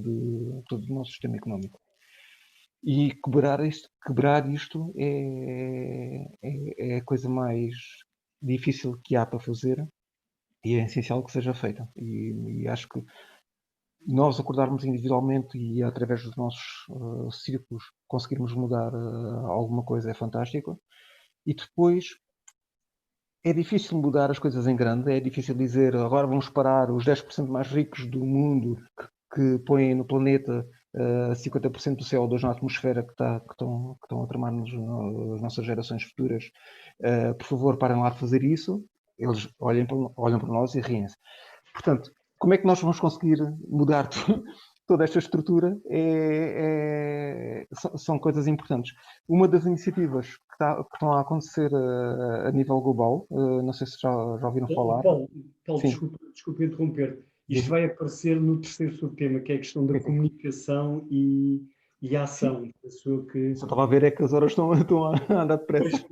económico. E quebrar isto é a coisa mais difícil que há para fazer e é essencial que seja feita. E acho que nós acordarmos individualmente e através dos nossos círculos conseguirmos mudar alguma coisa é fantástico. E depois é difícil mudar as coisas em grande, é difícil dizer agora vamos parar os 10% mais ricos do mundo que põem no planeta 50% do CO2 na atmosfera que estão a tramar-nos as nossas gerações futuras. Por favor, parem lá de fazer isso. Eles olham para nós e riem-se. Portanto, como é que nós vamos conseguir mudar toda esta estrutura? São coisas importantes. Uma das iniciativas que estão a acontecer a nível global, não sei se já ouviram falar. Paulo, desculpa interromper. Isto vai aparecer no terceiro subtema, que é a questão da comunicação e a ação. Só estava a ver é que as horas estão a andar depressa.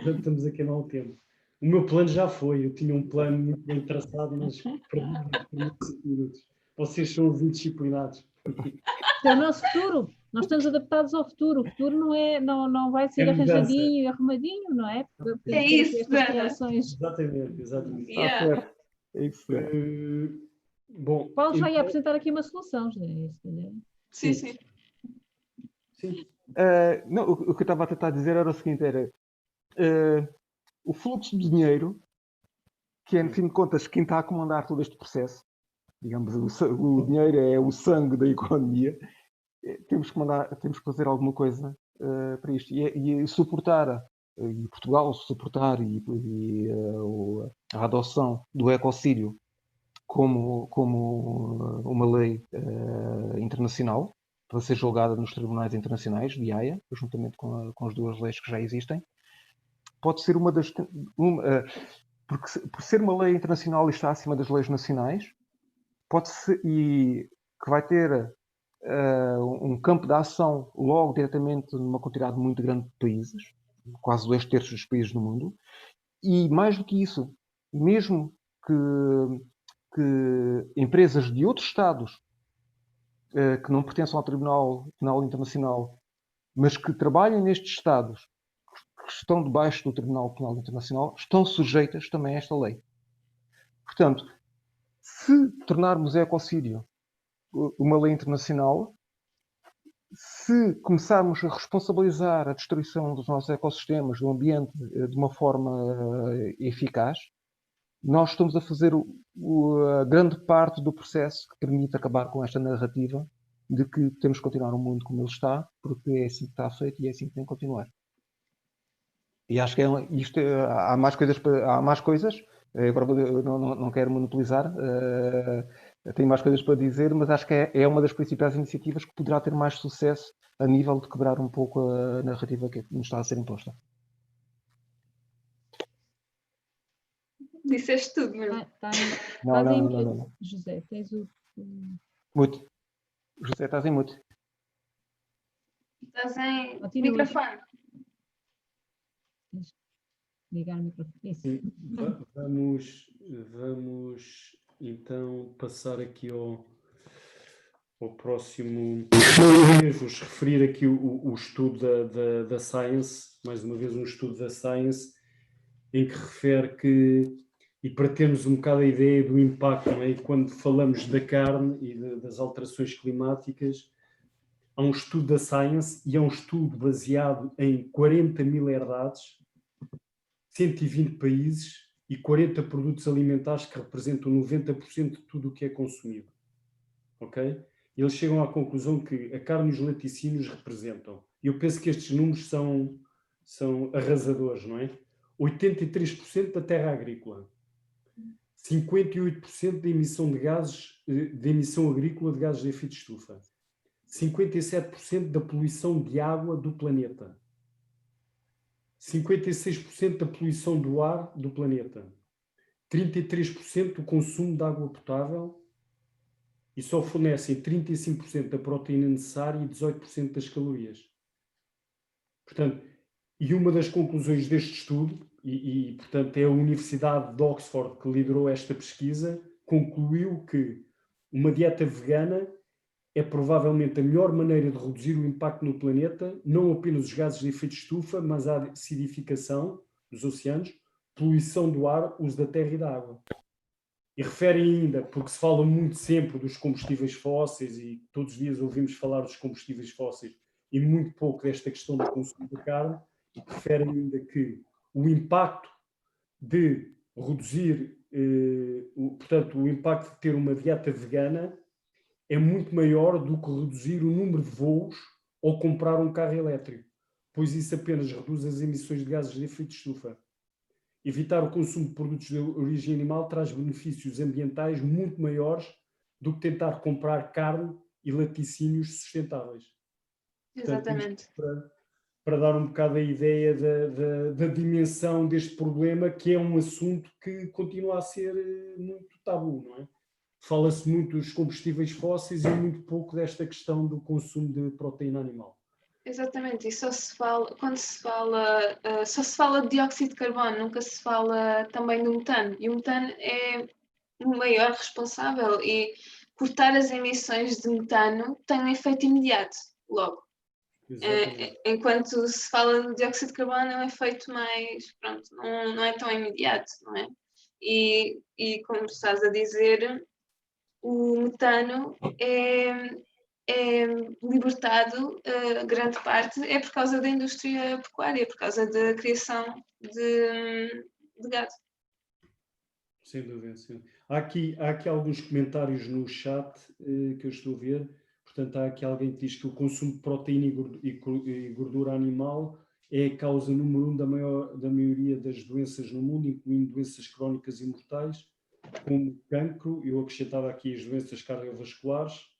Estamos a queimar o tempo. O meu plano já foi. Eu tinha um plano muito bem traçado, mas perdi 5 minutos. Vocês são os indisciplinados. É o nosso futuro. Nós estamos adaptados ao futuro. O futuro não vai ser arranjadinho e arrumadinho, não é? Porque é isso. Exatamente. Yeah. certo. É isso. Bom, Paulo já ia apresentar aqui uma solução. Sim. Não, o que eu estava a tentar dizer era o seguinte, o fluxo de dinheiro, que é, no fim de contas, quem está a comandar todo este processo, digamos, o dinheiro é o sangue da economia, temos que fazer alguma coisa para isto. E suportar, e Portugal suportar a adoção do ecocídio como uma lei internacional, para ser julgada nos tribunais internacionais de Haia, juntamente com as duas leis que já existem, pode ser porque por ser uma lei internacional e está acima das leis nacionais, pode ser, e que vai ter um campo de ação logo diretamente numa quantidade muito grande de países, quase 2/3 dos países do mundo, e mais do que isso, mesmo que empresas de outros Estados que não pertençam ao Tribunal Penal Internacional, mas que trabalhem nestes Estados que estão debaixo do Tribunal Penal Internacional, estão sujeitas também a esta lei. Portanto, se tornarmos o ecocídio uma lei internacional, se começarmos a responsabilizar a destruição dos nossos ecossistemas, do ambiente, de uma forma eficaz, nós estamos a fazer a grande parte do processo que permite acabar com esta narrativa de que temos que continuar o mundo como ele está, porque é assim que está feito e é assim que tem que continuar. E acho que há mais coisas. Agora eu não quero monopolizar, tenho mais coisas para dizer, mas acho que é uma das principais iniciativas que poderá ter mais sucesso a nível de quebrar um pouco a narrativa que nos está a ser imposta. Disseste tudo mesmo. Tá, Não, estás não, em não, não, mute, não. José, tens o... Mute. José, estás em mute. Estás em Continua. microfone. Ligar o microfone. Isso. Sim, vamos então passar aqui ao próximo. Vou-vos referir aqui o estudo da Science, mais uma vez um estudo da Science, em que refere que, e para termos um bocado a ideia do impacto, não é? E quando falamos da carne e das alterações climáticas, há um estudo da Science e é um estudo baseado em 40 mil herdades, 120 países e 40 produtos alimentares que representam 90% de tudo o que é consumido. Ok? E eles chegam à conclusão que a carne e os laticínios representam, e eu penso que estes números são arrasadores, não é? 83% da terra agrícola, 58% da emissão de gases, de emissão agrícola de gases de efeito de estufa, 57% da poluição de água do planeta, 56% da poluição do ar do planeta, 33% do consumo de água potável e só fornecem 35% da proteína necessária e 18% das calorias. Portanto, e uma das conclusões deste estudo, portanto é a Universidade de Oxford que liderou esta pesquisa, concluiu que uma dieta vegana é provavelmente a melhor maneira de reduzir o impacto no planeta, não apenas os gases de efeito de estufa, mas a acidificação dos oceanos, poluição do ar, uso da terra e da água. E refere ainda, porque se fala muito sempre dos combustíveis fósseis e todos os dias ouvimos falar dos combustíveis fósseis e muito pouco desta questão do consumo de carne, e refere ainda que o impacto de reduzir, portanto, o impacto de ter uma dieta vegana é muito maior do que reduzir o número de voos ou comprar um carro elétrico, pois isso apenas reduz as emissões de gases de efeito de estufa. Evitar o consumo de produtos de origem animal traz benefícios ambientais muito maiores do que tentar comprar carne e laticínios sustentáveis. Exatamente. Portanto, para dar um bocado a ideia da dimensão deste problema, que é um assunto que continua a ser muito tabu, não é? Fala-se muito dos combustíveis fósseis e muito pouco desta questão do consumo de proteína animal. Exatamente, e só se fala, quando se fala, só se fala de dióxido de carbono, nunca se fala também do metano. E o metano é o maior responsável, e cortar as emissões de metano tem um efeito imediato, logo. Enquanto se fala de dióxido de carbono, é um efeito mais, pronto, não é tão imediato, não é? E como estás a dizer, o metano é libertado, grande parte, é por causa da indústria pecuária, por causa da criação de gado. Sem dúvida, sim. Há aqui alguns comentários no chat que eu estou a ver. Portanto, há aqui alguém que diz que o consumo de proteína e gordura animal é a causa número 1 da maioria das doenças no mundo, incluindo doenças crónicas e mortais, como cancro. Eu acrescentava aqui as doenças cardiovasculares.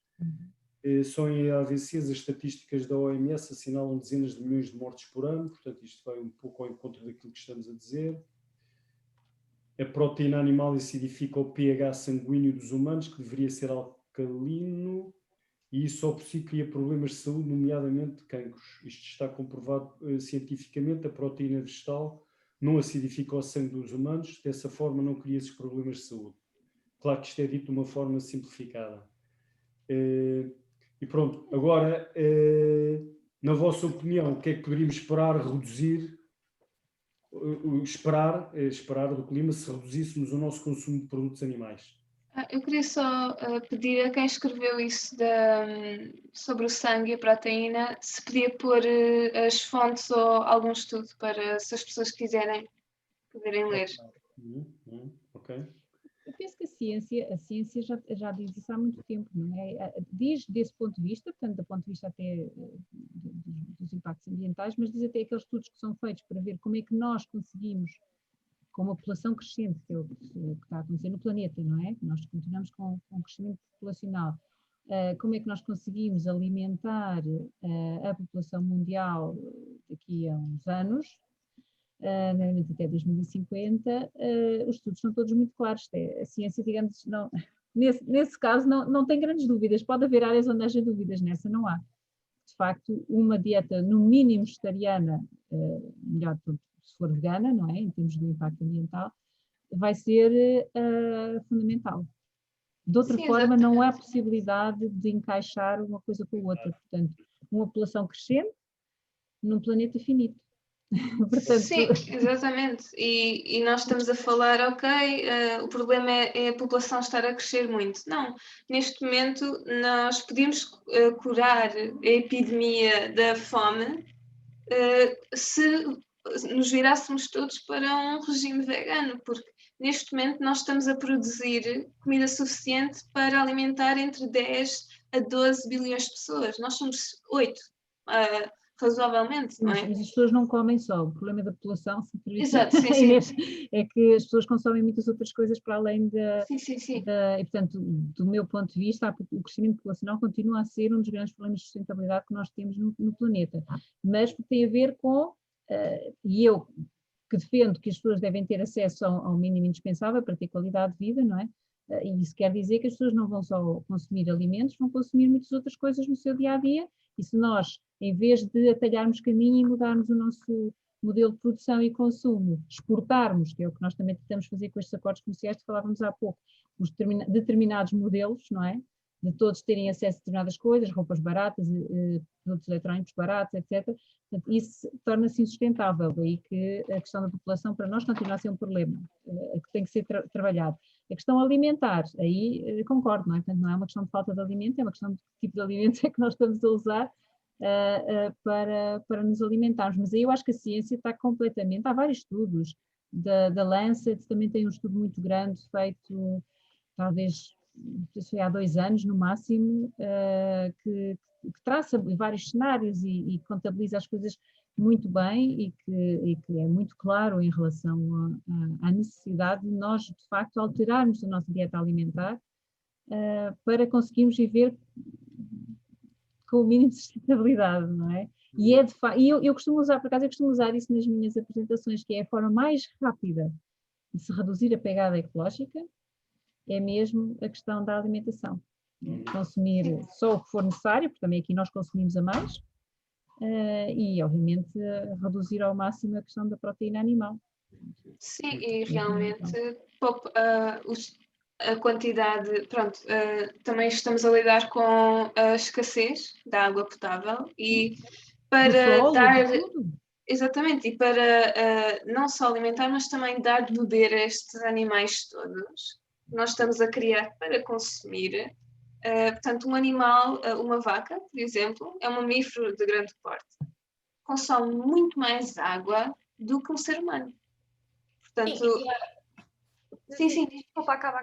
Só em AVCs as estatísticas da OMS assinalam dezenas de milhões de mortes por ano. Portanto, isto vai um pouco ao encontro daquilo que estamos a dizer. A proteína animal acidifica o pH sanguíneo dos humanos, que deveria ser alcalino, e isso só por si cria problemas de saúde, nomeadamente cancros. Isto está comprovado cientificamente. A proteína vegetal não acidifica o sangue dos humanos, dessa forma não cria esses problemas de saúde. Claro que isto é dito de uma forma simplificada. E pronto, agora, na vossa opinião, o que é que poderíamos esperar reduzir, esperar do clima se reduzíssemos o nosso consumo de produtos animais? Eu queria só pedir a quem escreveu isso sobre o sangue e a proteína se podia pôr as fontes ou algum estudo para, se as pessoas quiserem, poderem ler. Ok. Eu penso que a ciência já diz isso há muito tempo, não é? Diz desse ponto de vista, portanto, do ponto de vista até dos impactos ambientais, mas diz até aqueles estudos que são feitos para ver como é que nós conseguimos, com uma população crescente, que é o que está a acontecer no planeta, não é? Nós continuamos com um crescimento populacional. Como é que nós conseguimos alimentar a população mundial daqui a uns anos, nomeadamente até 2050, os estudos são todos muito claros. A ciência, digamos, não, nesse caso não tem grandes dúvidas. Pode haver áreas onde haja dúvidas, nessa não há. De facto, uma dieta no mínimo vegetariana, melhor se for vegana, não é? Em termos de impacto ambiental, vai ser fundamental. De outra forma, não há possibilidade de encaixar uma coisa com a outra. Portanto, uma população crescente num planeta finito. Portanto... Sim, exatamente. E nós estamos a falar, ok, o problema é a população estar a crescer muito. Não, neste momento nós podíamos curar a epidemia da fome se nos virássemos todos para um regime vegano, porque neste momento nós estamos a produzir comida suficiente para alimentar entre 10 a 12 bilhões de pessoas. Nós somos 8, razoavelmente, não é? Mas as pessoas não comem só. O problema da população, exato, sim. É que as pessoas consomem muitas outras coisas para além da... Sim. E, portanto, do meu ponto de vista, o crescimento populacional continua a ser um dos grandes problemas de sustentabilidade que nós temos no planeta. Mas tem a ver com... e eu que defendo que as pessoas devem ter acesso ao mínimo indispensável para ter qualidade de vida, não é? E isso quer dizer que as pessoas não vão só consumir alimentos, vão consumir muitas outras coisas no seu dia-a-dia, e se nós, em vez de atalharmos caminho e mudarmos o nosso modelo de produção e consumo, exportarmos, que é o que nós também tentamos fazer com estes acordos comerciais que falávamos há pouco, os determinados modelos, não é? De todos terem acesso a determinadas coisas, roupas baratas, produtos eletrónicos baratos, etc. Portanto, isso torna-se insustentável, daí que a questão da população para nós continua a ser um problema, que tem que ser trabalhado. A questão alimentar, aí concordo, não é? Portanto, não é uma questão de falta de alimento, é uma questão de que tipo de alimentos é que nós estamos a usar para nos alimentarmos. Mas aí eu acho que a ciência está completamente... Há vários estudos, da Lancet também tem um estudo muito grande feito, talvez, foi há 2 anos no máximo, que traça vários cenários e contabiliza as coisas muito bem e que é muito claro em relação à necessidade de nós, de facto, alterarmos a nossa dieta alimentar para conseguirmos viver com o mínimo de sustentabilidade, não é? E é de facto, e eu costumo usar, por acaso, eu costumo usar isso nas minhas apresentações, que é a forma mais rápida de se reduzir a pegada ecológica, é mesmo a questão da alimentação. Consumir só o que for necessário, porque também aqui nós consumimos a mais, e obviamente reduzir ao máximo a questão da proteína animal. Sim, e realmente a quantidade, pronto, também estamos a lidar com a escassez da água potável e para dar... Exatamente, e para não só alimentar, mas também dar de beber a estes animais todos. Nós estamos a criar para consumir. Portanto, um animal, uma vaca, por exemplo, é um mamífero de grande porte. Consome muito mais água do que um ser humano. Portanto... Sim. Desculpa, acaba.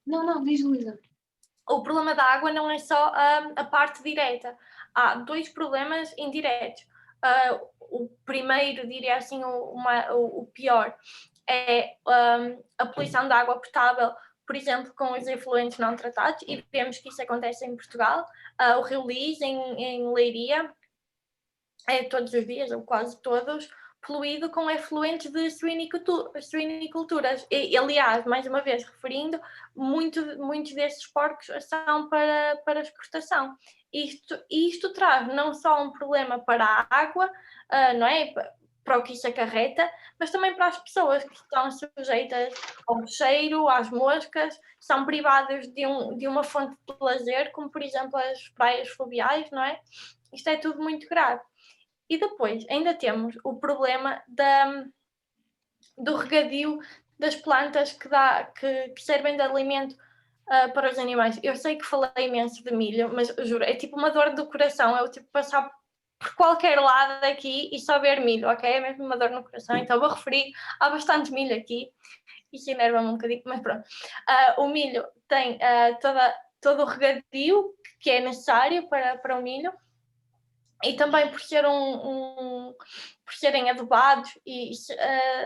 Não, diz, Luísa. O problema da água não é só a parte direta. Há 2 problemas indiretos. O primeiro, diria assim, o pior, é a poluição da água potável, por exemplo, com os efluentes não tratados, e vemos que isso acontece em Portugal. O Rio Lis, em Leiria, é todos os dias, ou quase todos, poluído com efluentes de suiniculturas. E, aliás, mais uma vez referindo, muitos desses porcos são para exportação. Isto traz não só um problema para a água, não é? Para o que isso acarreta, mas também para as pessoas que estão sujeitas ao cheiro, às moscas, são privadas de uma fonte de lazer, como por exemplo as praias fluviais, não é? Isto é tudo muito grave. E depois ainda temos o problema do regadio das plantas que servem de alimento para os animais. Eu sei que falei imenso de milho, mas juro, é tipo uma dor do coração, é o tipo passar por qualquer lado aqui e só ver milho, ok? É mesmo uma dor no coração, então vou referir, há bastante milho aqui, isso enerva-me um bocadinho, mas pronto. O milho tem todo o regadio que é necessário para o milho, e também por serem adubados e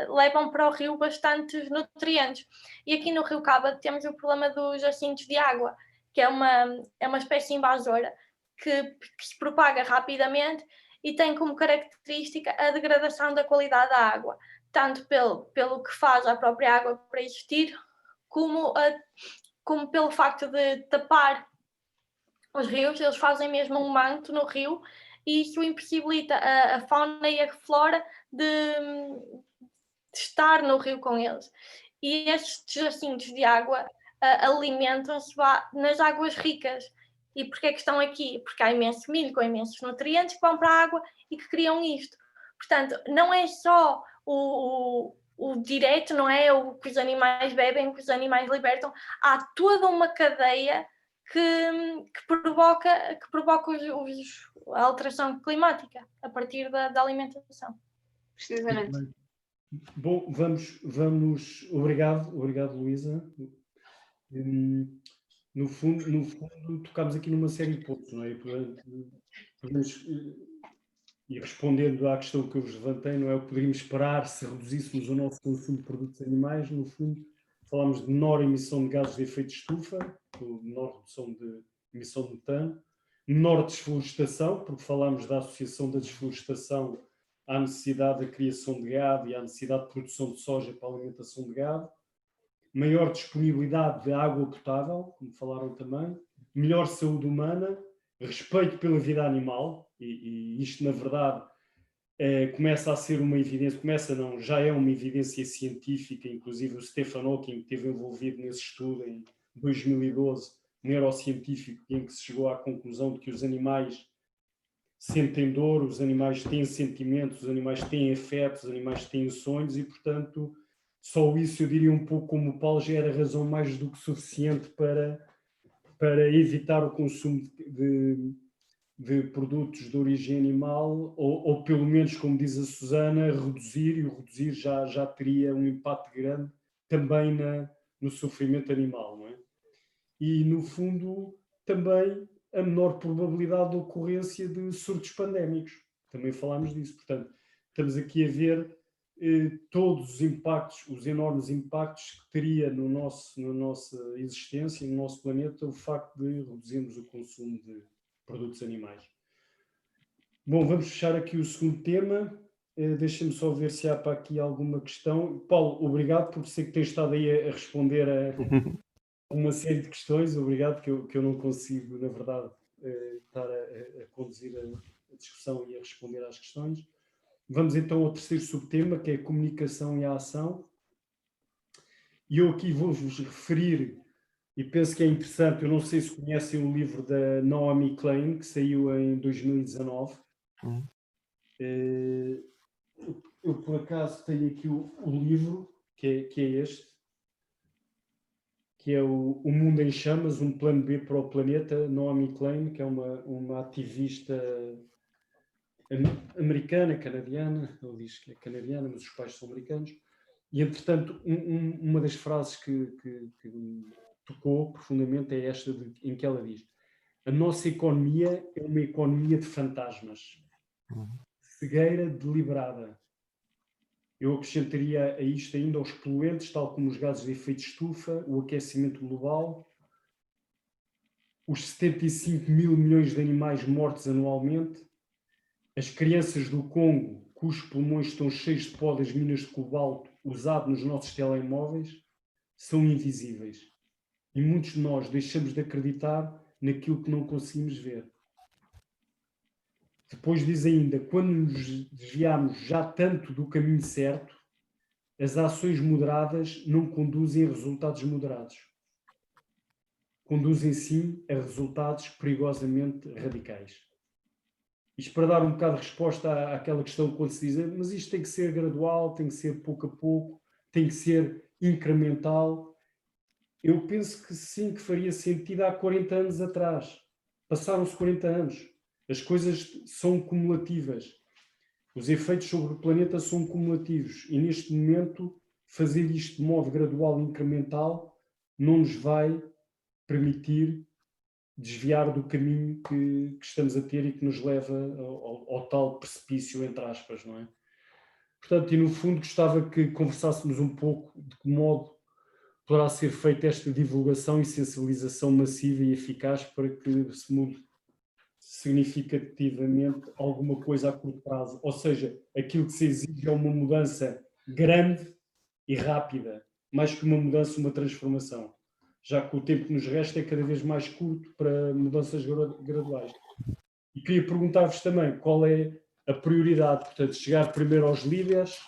levam para o rio bastantes nutrientes. E aqui no Rio Caba temos o problema dos jacintos de água, que é uma espécie invasora que se propaga rapidamente e tem como característica a degradação da qualidade da água. tanto pelo que faz a própria água para existir, como pelo facto de tapar os rios. Eles fazem mesmo um manto no rio e isso impossibilita a fauna e a flora de estar no rio com eles. E estes jacintos de água alimentam-se nas águas ricas. E porquê que estão aqui? Porque há imenso milho com imensos nutrientes que vão para a água e que criam isto. Portanto, não é só o direto, não é o que os animais bebem, que os animais libertam. Há toda uma cadeia que provoca a alteração climática a partir da alimentação. Precisamente. Bom, obrigado Luísa. No fundo, tocámos aqui numa série de pontos, não é? E respondendo à questão que eu vos levantei, não é o que poderíamos esperar se reduzíssemos o nosso consumo de produtos animais. No fundo, falámos de menor emissão de gases de efeito de estufa, menor redução de emissão de metano, menor desflorestação, porque falámos da associação da desflorestação à necessidade da criação de gado e à necessidade de produção de soja para a alimentação de gado, maior disponibilidade de água potável, como falaram também, melhor saúde humana, respeito pela vida animal, e isto, na verdade, começa a ser uma evidência, já é uma evidência científica, inclusive o Stephen Hawking esteve envolvido nesse estudo em 2012, um neurocientífico, em que se chegou à conclusão de que os animais sentem dor, os animais têm sentimentos, os animais têm afetos, os animais têm sonhos e, portanto, só isso eu diria um pouco como o Paulo já era razão mais do que suficiente para evitar o consumo de produtos de origem animal ou pelo menos, como diz a Susana, reduzir, e o reduzir já teria um impacto grande também no sofrimento animal, não é? E, no fundo, também a menor probabilidade de ocorrência de surtos pandémicos. Também falámos disso. Portanto, estamos aqui a ver todos os impactos, os enormes impactos que teria na nossa existência, no nosso planeta, o facto de reduzirmos o consumo de produtos animais. Bom, vamos fechar aqui o segundo tema. Deixa-me só ver se há para aqui alguma questão. Paulo, obrigado, porque sei que tens estado aí a responder a uma série de questões. Obrigado, que eu não consigo, na verdade, estar a conduzir a discussão e a responder às questões. Vamos então ao terceiro subtema, que é a comunicação e a ação. E eu aqui vou-vos referir, e penso que é interessante, eu não sei se conhecem o livro da Naomi Klein, que saiu em 2019. Eu, por acaso, tenho aqui o livro, que é este, que é o Mundo em Chamas, um plano B para o planeta, Naomi Klein, que é uma ativista americana, canadiana, ele diz que é canadiana, mas os pais são americanos, e entretanto uma das frases que me tocou profundamente é esta em que ela diz: a nossa economia é uma economia de fantasmas, cegueira deliberada. Eu acrescentaria a isto ainda os poluentes, tal como os gases de efeito de estufa, o aquecimento global, os 75 mil milhões de animais mortos anualmente, as crianças do Congo, cujos pulmões estão cheios de pó das minas de cobalto usado nos nossos telemóveis, são invisíveis. E muitos de nós deixamos de acreditar naquilo que não conseguimos ver. Depois diz ainda, quando nos desviamos já tanto do caminho certo, as ações moderadas não conduzem a resultados moderados. Conduzem sim a resultados perigosamente radicais. Isto para dar um bocado de resposta àquela questão quando se diz, mas isto tem que ser gradual, tem que ser pouco a pouco, tem que ser incremental. Eu penso que sim, que faria sentido há 40 anos atrás. Passaram-se 40 anos. As coisas são cumulativas. Os efeitos sobre o planeta são cumulativos. E neste momento, fazer isto de modo gradual e incremental não nos vai permitir desviar do caminho que estamos a ter e que nos leva ao tal precipício, entre aspas, não é? Portanto, e no fundo gostava que conversássemos um pouco de que modo poderá ser feita esta divulgação e sensibilização massiva e eficaz para que se mude significativamente alguma coisa a curto prazo. Ou seja, aquilo que se exige é uma mudança grande e rápida, mais que uma mudança, uma transformação, já que o tempo que nos resta é cada vez mais curto para mudanças graduais. E queria perguntar-vos também qual é a prioridade, portanto, chegar primeiro aos líderes,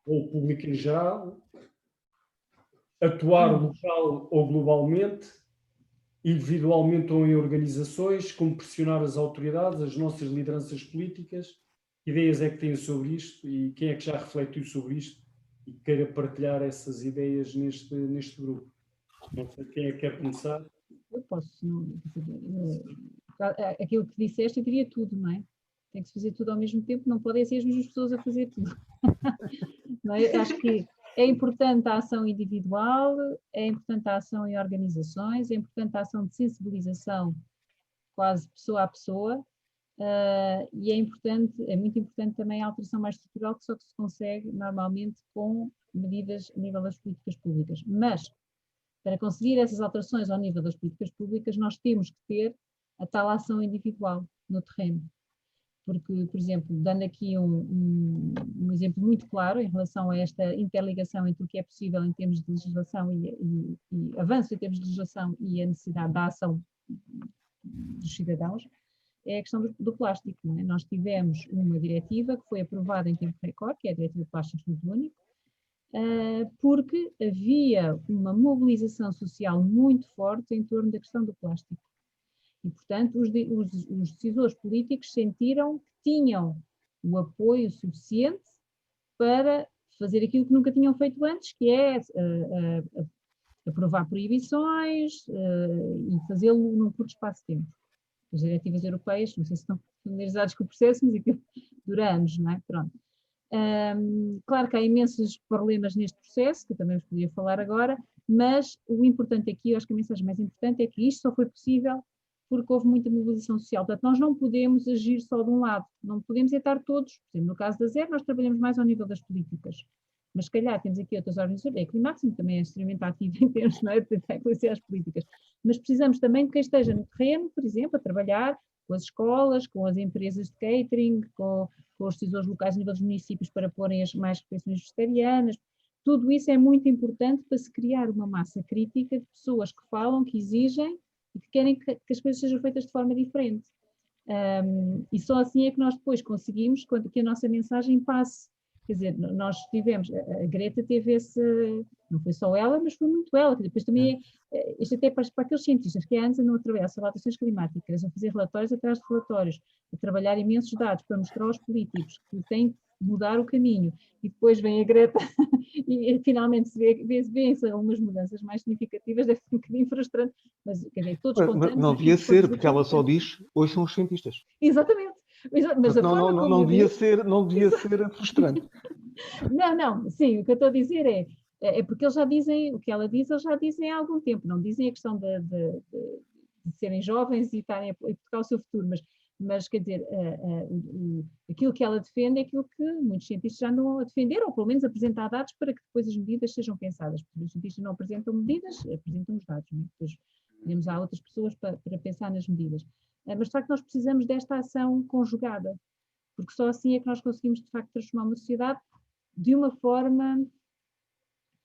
ou ao público em geral, atuar local ou globalmente, individualmente ou em organizações, como pressionar as autoridades, as nossas lideranças políticas. Que ideias é que têm sobre isto e quem é que já refletiu sobre isto e queira partilhar essas ideias neste grupo? Não sei quem é que quer começar. Eu posso, aquilo que disseste, eu diria tudo, não é? Tem que se fazer tudo ao mesmo tempo, não podem ser as mesmas pessoas a fazer tudo. Não é? Acho que é importante a ação individual, é importante a ação em organizações, é importante a ação de sensibilização quase pessoa a pessoa, e é muito importante também a alteração mais estrutural, que só que se consegue normalmente com medidas a nível das políticas públicas. Mas, para conseguir essas alterações ao nível das políticas públicas, nós temos que ter a tal ação individual no terreno. Porque, por exemplo, dando aqui um exemplo muito claro em relação a esta interligação entre o que é possível em termos de legislação e avanço em termos de legislação e a necessidade da ação dos cidadãos, é a questão do plástico. Não é? Nós tivemos uma diretiva que foi aprovada em tempo recorde, que é a Diretiva de Plásticos de Uso Único, porque havia uma mobilização social muito forte em torno da questão do plástico. E, portanto, os decisores políticos sentiram que tinham o apoio suficiente para fazer aquilo que nunca tinham feito antes, que é aprovar proibições e fazê-lo num curto espaço de tempo. As diretivas europeias, não sei se estão familiarizados com o processo, mas aquilo dura anos, não é? Pronto. Claro que há imensos problemas neste processo, que eu também vos podia falar agora, mas o importante aqui, eu acho que a mensagem mais importante é que isto só foi possível porque houve muita mobilização social. Portanto, nós não podemos agir só de um lado, não podemos estar todos. Por exemplo, no caso da ZER, nós trabalhamos mais ao nível das políticas, mas se calhar temos aqui outras organizações, a Climáximo também é extremamente ativo em termos, não é, de tentar influenciar as políticas, mas precisamos também de quem esteja no terreno, por exemplo, a trabalhar com as escolas, com as empresas de catering, com os decisores locais a nível dos municípios para porem as mais refeições vegetarianas. Tudo isso é muito importante para se criar uma massa crítica de pessoas que falam, que exigem e que querem que as coisas sejam feitas de forma diferente. E só assim é que nós depois conseguimos que a nossa mensagem passe. Quer dizer, nós tivemos, a Greta teve esse, não foi só ela, mas foi muito ela, que depois também, isto até para aqueles cientistas que antes andam a trabalhar sobre alterações climáticas, a fazer relatórios atrás de relatórios, a trabalhar imensos dados para mostrar aos políticos que têm que mudar o caminho, e depois vem a Greta e finalmente se vê algumas mudanças mais significativas, deve ser um bocadinho frustrante, mas quer dizer, todos contamos... Não devia ser, porque ela só diz, hoje são os cientistas. Exatamente. Mas não devia ser frustrante. Não, sim, o que eu estou a dizer é porque eles já dizem, o que ela diz, eles já dizem há algum tempo, não dizem a questão de serem jovens e estarem a hipotecar o seu futuro, mas quer dizer, aquilo que ela defende é aquilo que muitos cientistas já andam a defender, ou pelo menos apresentar dados para que depois as medidas sejam pensadas, porque os cientistas não apresentam medidas, apresentam os dados, não é? Depois temos há outras pessoas para pensar nas medidas. Mas de facto nós precisamos desta ação conjugada, porque só assim é que nós conseguimos de facto transformar uma sociedade de uma forma,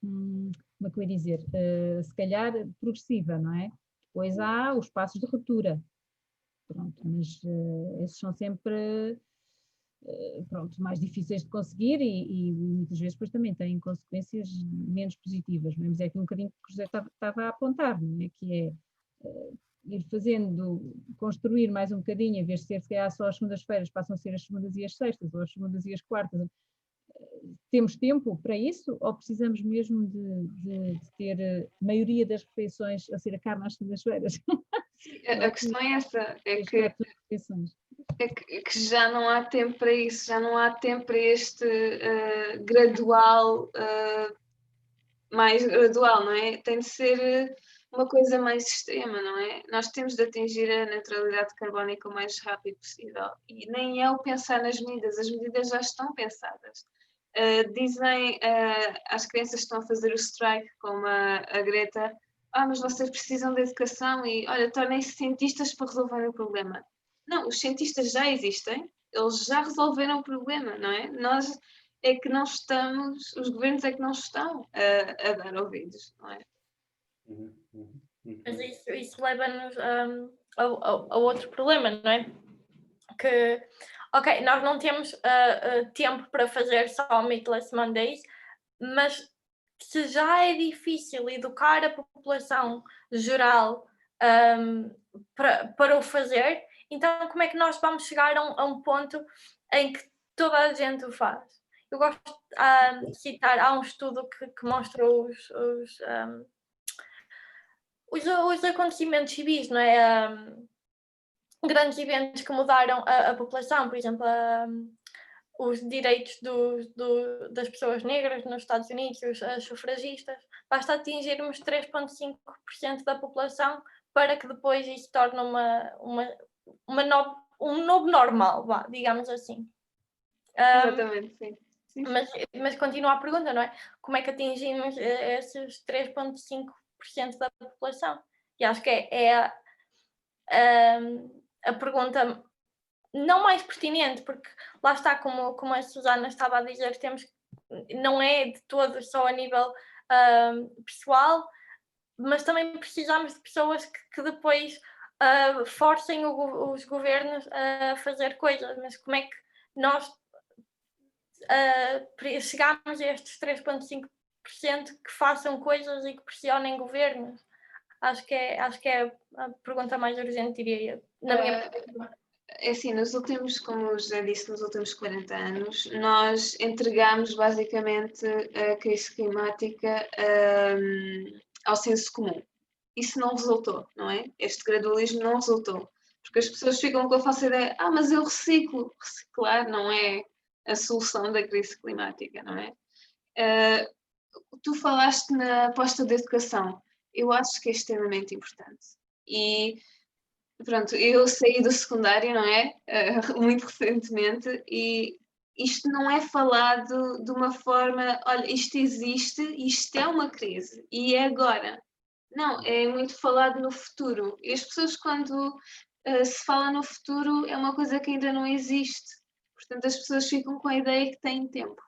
como é que eu ia dizer, se calhar progressiva, não é? Depois há os passos de ruptura, pronto, mas esses são sempre mais difíceis de conseguir e muitas vezes depois também têm consequências menos positivas, mas é aqui um bocadinho que o José estava a apontar, não é? Que é ir construir mais um bocadinho, em vez de ser se calhar só as segundas-feiras, passam a ser as segundas e as sextas, ou as segundas e as quartas. Temos tempo para isso ou precisamos mesmo de ter a maioria das refeições a ser a carne às segundas-feiras? A questão é essa, é que já não há tempo para isso, já não há tempo para este gradual, mais gradual, não é? Tem de ser uma coisa mais extrema, não é? Nós temos de atingir a neutralidade carbónica o mais rápido possível e nem é o pensar nas medidas, as medidas já estão pensadas. Dizem às crianças que estão a fazer o strike, como a Greta, mas vocês precisam de educação e, olha, tornem-se cientistas para resolver o problema. Não, os cientistas já existem, eles já resolveram o problema, não é? é que não estamos, os governos é que não estão a dar ouvidos, não é? Mas isso leva-nos a outro problema, não é? Que, ok, nós não temos tempo para fazer só Meatless Mondays, mas se já é difícil educar a população geral para o fazer, então como é que nós vamos chegar a um ponto em que toda a gente o faz? Eu gosto de citar, há um estudo que mostra os acontecimentos civis, não é? Grandes eventos que mudaram a população, por exemplo, os direitos das pessoas negras nos Estados Unidos, os sufragistas. Basta atingirmos 3,5% da população para que depois isso se torne um novo normal, digamos assim. Exatamente, sim. Mas continua a pergunta, não é? Como é que atingimos esses 3,5% da população? E acho que é a pergunta não mais pertinente, porque lá está, como a Susana estava a dizer, não é de todo só a nível pessoal, mas também precisamos de pessoas que depois forcem os governos a fazer coisas. Mas como é que nós chegamos a estes 3,5% que façam coisas e que pressionem governos? Acho que é a pergunta mais urgente, diria eu, na minha perspectiva. É assim, como já disse, nos últimos 40 anos, nós entregamos basicamente a crise climática ao senso comum. Isso não resultou, não é? Este gradualismo não resultou. Porque as pessoas ficam com a falsa ideia, mas eu reciclo. Reciclar não é a solução da crise climática, não é? Tu falaste na aposta da educação. Eu acho que é extremamente importante. E pronto, eu saí do secundário, não é? Muito recentemente, e isto não é falado de uma forma, olha, isto existe, isto é uma crise, e é agora. Não, é muito falado no futuro. E as pessoas, quando se fala no futuro, é uma coisa que ainda não existe. Portanto, as pessoas ficam com a ideia que têm tempo,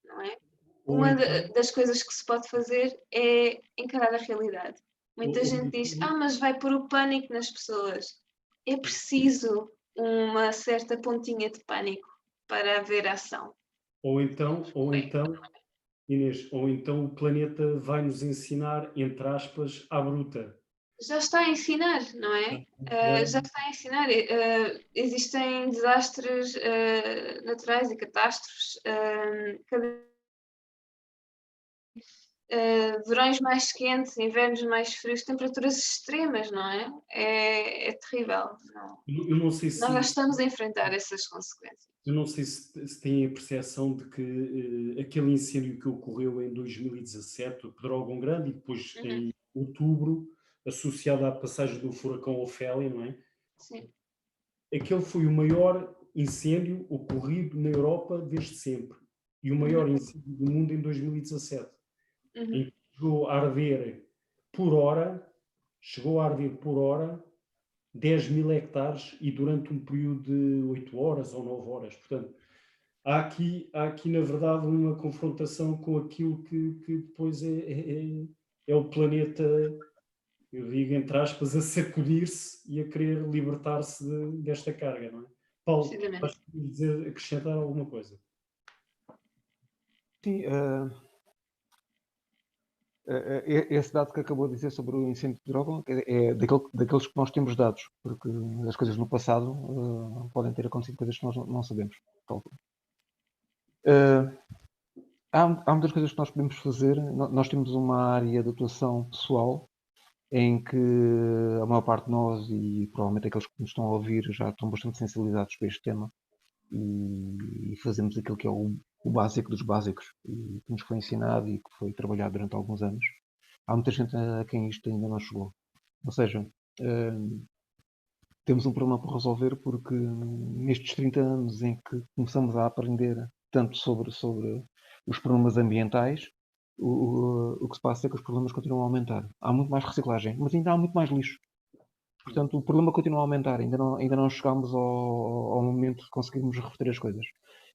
não é? Uma das coisas que se pode fazer é encarar a realidade. Muita gente diz, mas vai pôr o pânico nas pessoas. É preciso uma certa pontinha de pânico para haver ação. Ou então, Inês, ou então o planeta vai nos ensinar, entre aspas, à bruta. Já está a ensinar, não é? Já está a ensinar. Existem desastres naturais e catástrofes. Verões mais quentes, invernos mais frios, temperaturas extremas, não é? É terrível. Não. Eu não sei se... Nós já estamos a enfrentar essas consequências. Eu não sei se têm a percepção de que aquele incêndio que ocorreu em 2017, o Pedrógão Grande, e depois em outubro, associado à passagem do furacão Ofélia, não é? Sim. Aquele foi o maior incêndio ocorrido na Europa desde sempre. E o maior incêndio do mundo em 2017. Em que chegou a arder por hora 10 mil hectares e durante um período de 8 horas ou 9 horas. Portanto, há aqui na verdade, uma confrontação com aquilo que depois é o planeta, eu digo entre aspas, a sacudir-se e a querer libertar-se desta carga, não é? Paulo, vais dizer, acrescentar alguma coisa? Sim, esse dado que acabou de dizer sobre o incêndio de Pedrógão é daqueles que nós temos dados, porque as coisas no passado podem ter acontecido coisas que nós não sabemos. Há muitas coisas que nós podemos fazer. Nós temos uma área de atuação pessoal em que a maior parte de nós, e provavelmente aqueles que nos estão a ouvir, já estão bastante sensibilizados para este tema, e fazemos aquilo que é o básico dos básicos, e que nos foi ensinado e que foi trabalhado durante alguns anos. Há muita gente a quem isto ainda não chegou. Ou seja, temos um problema por resolver, porque nestes 30 anos em que começamos a aprender tanto sobre os problemas ambientais, o que se passa é que os problemas continuam a aumentar. Há muito mais reciclagem, mas ainda há muito mais lixo. Portanto, o problema continua a aumentar. Ainda não chegámos ao momento de conseguirmos reverter as coisas.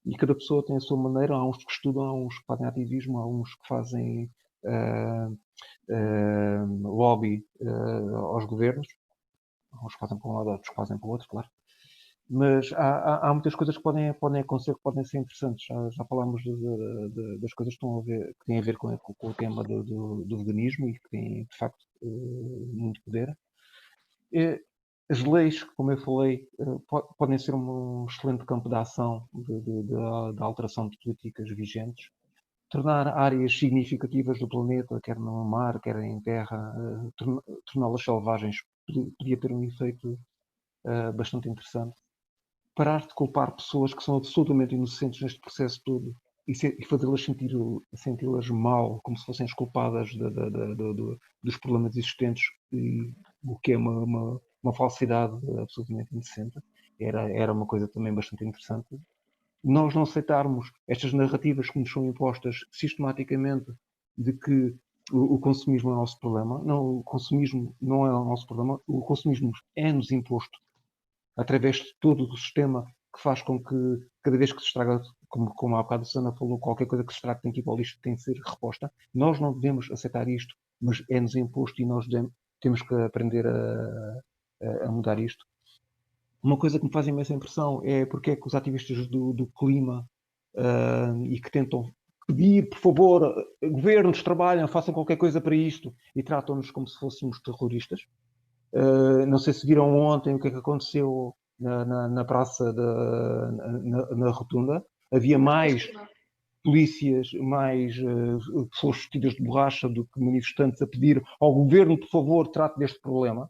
e cada pessoa tem a sua maneira. Há uns que estudam, há uns que fazem ativismo, há uns que fazem lobby aos governos, há uns que fazem para um lado, outros que fazem para o outro, claro. Mas há muitas coisas que podem acontecer, que podem ser interessantes. Já falámos das coisas que têm a ver com o tema do veganismo e que têm, de facto, muito poder. As leis, como eu falei, podem ser um excelente campo de ação da alteração de políticas vigentes. Tornar áreas significativas do planeta, quer no mar, quer em terra, torná-las selvagens, podia ter um efeito bastante interessante. Parar de culpar pessoas que são absolutamente inocentes neste processo todo e fazê-las senti-las mal, como se fossem as culpadas dos problemas existentes, o que é uma falsidade absolutamente indecente. Era uma coisa também bastante interessante. Nós não aceitarmos estas narrativas que nos são impostas sistematicamente de que o consumismo é o nosso problema. Não, o consumismo não é o nosso problema. O consumismo é-nos imposto através de todo o sistema que faz com que cada vez que se estraga, como há bocado a Susana falou, qualquer coisa que se estraga tem que ir para o lixo, tem de ser reposta. Nós não devemos aceitar isto, mas é-nos imposto e nós temos que aprender a mudar isto. Uma coisa que me faz imensa impressão é porque é que os ativistas do clima e que tentam pedir, por favor, governos trabalham, façam qualquer coisa para isto e tratam-nos como se fôssemos terroristas. Não sei se viram ontem o que é que aconteceu na praça, na rotunda. Havia mais polícias, mais pessoas vestidas de borracha do que manifestantes a pedir ao governo, por favor, trate deste problema.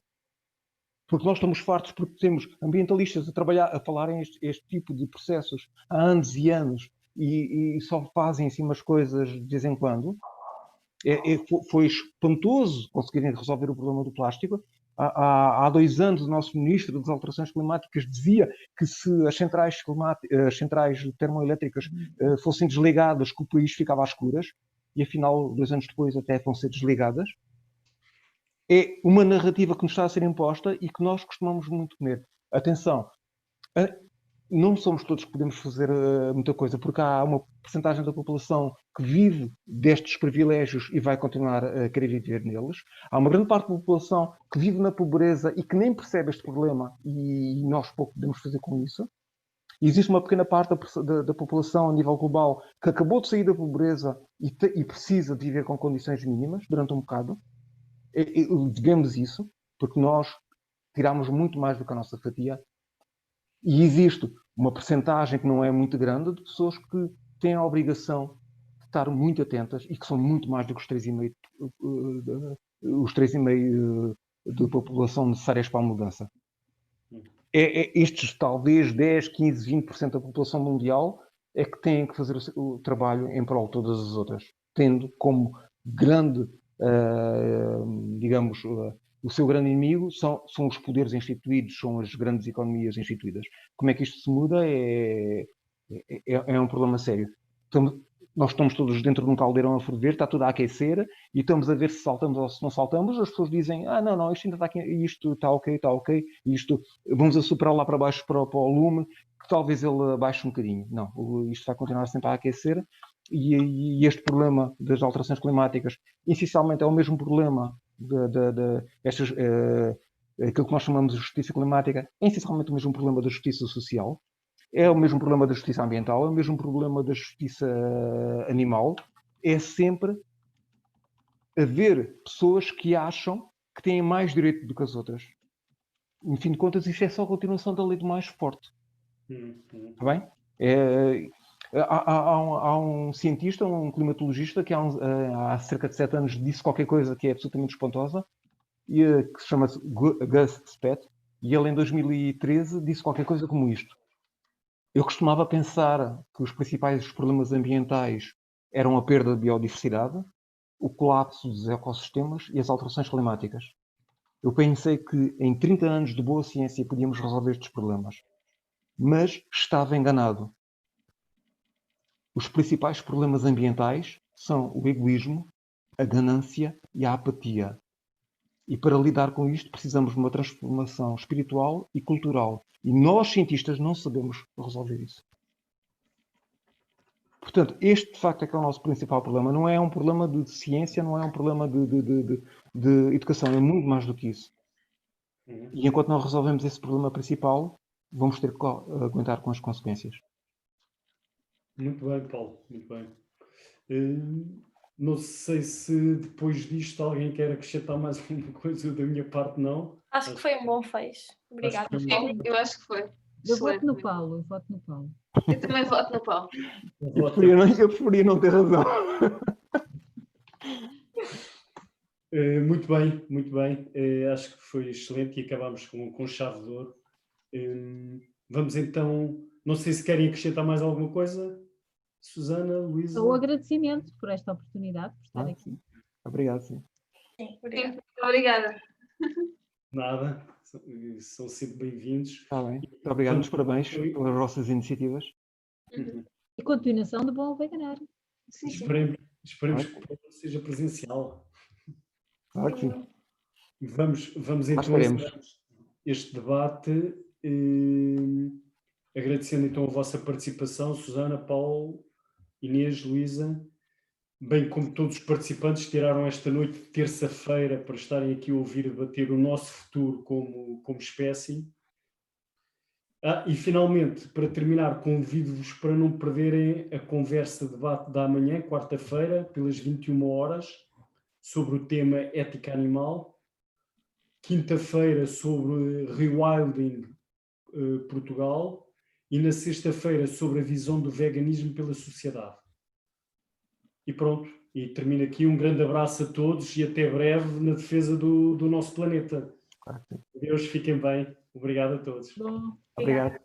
Porque nós estamos fartos, porque temos ambientalistas a falarem este tipo de processos há anos e anos e só fazem assim umas coisas de vez em quando. Foi espantoso conseguirem resolver o problema do plástico. Há 2 anos o nosso Ministro das Alterações Climáticas dizia que se as centrais termoelétricas fossem desligadas, que o país ficava às escuras, e afinal, 2 anos depois até vão ser desligadas. É uma narrativa que nos está a ser imposta e que nós costumamos muito comer. Atenção, não somos todos que podemos fazer muita coisa, porque há uma percentagem da população que vive destes privilégios e vai continuar a querer viver neles. Há uma grande parte da população que vive na pobreza e que nem percebe este problema e nós pouco podemos fazer com isso. E existe uma pequena parte da população a nível global que acabou de sair da pobreza e precisa de viver com condições mínimas durante um bocado. Devemos isso, porque nós tiramos muito mais do que a nossa fatia. E existe uma percentagem que não é muito grande de pessoas que têm a obrigação de estar muito atentas e que são muito mais do que os 3,5% da população necessárias para a mudança. Estes talvez 10, 15, 20% da população mundial é que têm que fazer o trabalho em prol de todas as outras, tendo como grande, digamos, o seu grande inimigo são os poderes instituídos, são as grandes economias instituídas. Como é que isto se muda é um problema sério. Nós estamos todos dentro de um caldeirão a ferver, está tudo a aquecer e estamos a ver se saltamos ou se não saltamos. As pessoas dizem, não, isto ainda está aqui, isto está ok, isto vamos a superar lá para baixo para o lume, que talvez ele baixe um bocadinho. Não, isto vai continuar sempre a aquecer e este problema das alterações climáticas, essencialmente é o mesmo problema aquilo que nós chamamos de justiça climática, é essencialmente o mesmo problema da justiça social. É o mesmo problema da justiça ambiental, é o mesmo problema da justiça animal. É sempre haver pessoas que acham que têm mais direito do que as outras. Em fim de contas, isto é só a continuação da lei do mais forte. Está bem? Há um cientista, um climatologista, que há cerca de 7 anos disse qualquer coisa que é absolutamente espantosa, que se chama Gus Spett, e ele em 2013 disse qualquer coisa como isto. Eu costumava pensar que os principais problemas ambientais eram a perda de biodiversidade, o colapso dos ecossistemas e as alterações climáticas. Eu pensei que em 30 anos de boa ciência podíamos resolver estes problemas, mas estava enganado. Os principais problemas ambientais são o egoísmo, a ganância e a apatia. E para lidar com isto precisamos de uma transformação espiritual e cultural. E nós, cientistas, não sabemos resolver isso. Portanto, este de facto é que é o nosso principal problema. Não é um problema de ciência, não é um problema de educação, é muito mais do que isso. E enquanto não resolvemos esse problema principal, vamos ter que aguentar com as consequências. Muito bem, Paulo, muito bem. Não sei se depois disto alguém quer acrescentar mais alguma coisa, da minha parte não. Acho que foi um bom fecho. Obrigada. Acho que foi Sim, eu acho que foi. Eu voto Excelente. no Paulo, eu voto no Paulo. Eu também voto no Paulo. Eu preferia não ter razão. Muito bem, muito bem. Acho que foi excelente e acabámos com chave de ouro. Vamos então, não sei se querem acrescentar mais alguma coisa. Susana, Luísa? O agradecimento por esta oportunidade, por estar aqui. Sim. Obrigado, sim. Sim, obrigada. Sim, obrigada. Nada, são sempre bem-vindos. Está bem. Muito obrigado. Os parabéns pelas vossas iniciativas. E continuação de bom veganar. Sim, sim. Esperemos que o programa seja presencial. Claro que sim. Vamos então estaremos. encerrar este debate, agradecendo então a vossa participação, Susana, Paulo, Inês, Luísa, bem como todos os participantes que tiraram esta noite de terça-feira para estarem aqui a ouvir debater o nosso futuro como espécie. E finalmente, para terminar, convido-vos para não perderem a conversa debate da manhã, quarta-feira, pelas 21 horas, sobre o tema ética animal. Quinta-feira sobre Rewilding Portugal e na sexta-feira sobre a visão do veganismo pela sociedade. E pronto, e termino aqui. Um grande abraço a todos e até breve na defesa do nosso planeta. Claro que sim. Adeus, fiquem bem. Obrigado a todos. Bom. Obrigado.